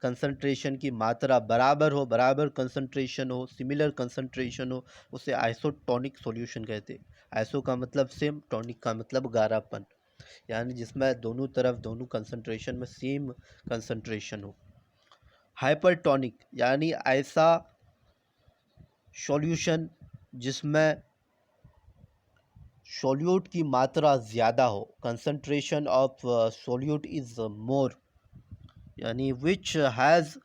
कंसंट्रेशन की मात्रा बराबर हो, बराबर कंसंट्रेशन हो, सिमिलर कंसंट्रेशन हो, उसे आइसोटोनिक सॉल्यूशन कहते हैं। आइसो का मतलब सेम, टॉनिक का मतलब गाढ़ापन, यानी जिसमें दोनों तरफ दोनों कंसंट्रेशन में सेम कंसंट्रेशन हो। हाइपरटोनिक यानी ऐसा सॉल्यूशन जिसमें सॉल्यूट की मात्रा ज़्यादा हो, concentration of solute is more, यानी which has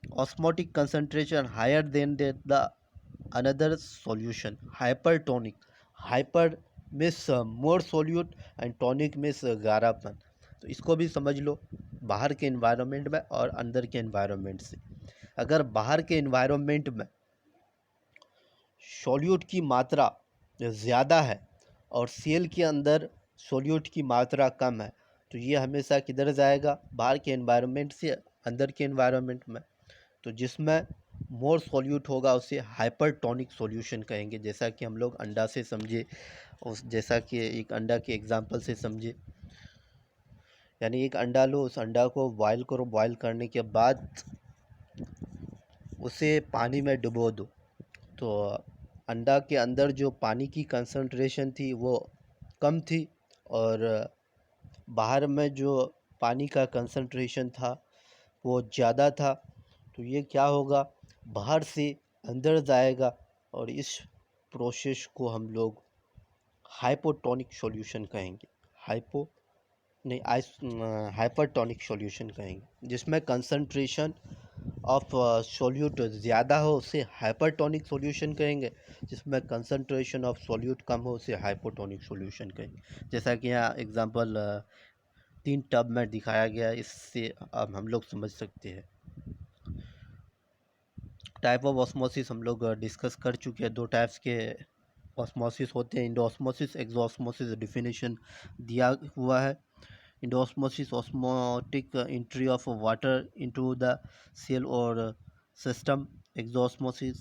osmotic concentration higher than the another solution. Hypertonic, hyper means more solute and tonic means गाढ़ापन। तो इसको भी समझ लो बाहर के एनवायरनमेंट में और अंदर के एनवायरनमेंट से। अगर बाहर के एनवायरनमेंट में सॉल्यूट की मात्रा ज़्यादा है और सेल के अंदर सॉल्यूट की मात्रा कम है, तो ये हमेशा किधर जाएगा, बाहर के एनवायरनमेंट से अंदर के एनवायरनमेंट में। तो जिसमें मोर सॉल्यूट होगा उसे हाइपरटोनिक सॉल्यूशन कहेंगे। जैसा कि हम लोग अंडा से समझे, उस जैसा कि एक अंडा के एग्जांपल से समझे, यानी एक अंडा लो, उस अंडा को बॉयल करो, बॉयल करने के बाद उसे पानी में डुबो दो। तो अंडा के अंदर जो पानी की कंसंट्रेशन थी वो कम थी और बाहर में जो पानी का कंसंट्रेशन था वो ज़्यादा था। तो ये क्या होगा, बाहर से अंदर जाएगा और इस प्रोसेस को हम लोग हाइपोटोनिक सॉल्यूशन कहेंगे। हाइपो नहीं आइस हाइपरटोनिक सॉल्यूशन कहेंगे। जिसमें कंसंट्रेशन ऑफ सॉल्यूट ज़्यादा हो उसे हाइपरटोनिक सॉल्यूशन कहेंगे, जिसमें कंसंट्रेशन ऑफ सॉल्यूट कम हो उसे हाइपोटोनिक सॉल्यूशन कहेंगे। जैसा कि यहाँ एग्जांपल 3 टब में दिखाया गया, इससे अब हम लोग समझ सकते हैं। टाइप ऑफ ऑस्मोसिस हम लोग डिस्कस कर चुके हैं। 2 टाइप्स के ऑस्मोसिस होते हैं, इंडोऑस्मोसिस, एक्सोऑस्मोसिस। डिफिनेशन दिया हुआ है। Endosmosis, osmotic entry of water into the cell or system। Exosmosis,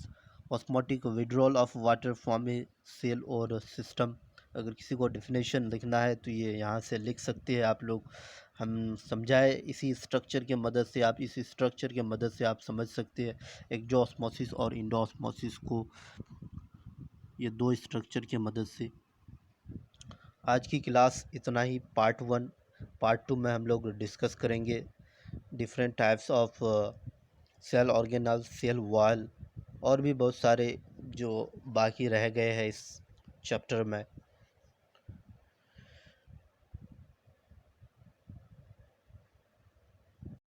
osmotic withdrawal of water from a cell or system। अगर किसी को डेफिनेशन लिखना है तो ये यहाँ से लिख सकते हैं आप लोग। हम समझाए इसी स्ट्रक्चर के मदद से, आप इसी स्ट्रक्चर के मदद से आप समझ सकते हैं एक्सोऑस्मोसिस और इंडोऑस्मोसिस को, ये 2 स्ट्रक्चर के मदद से। आज की क्लास इतना ही। पार्ट 1, पार्ट 2 में हम लोग डिस्कस करेंगे different types of cell organelle, cell wall और भी बहुत सारे जो बाकी रह गए हैं इस चैप्टर में।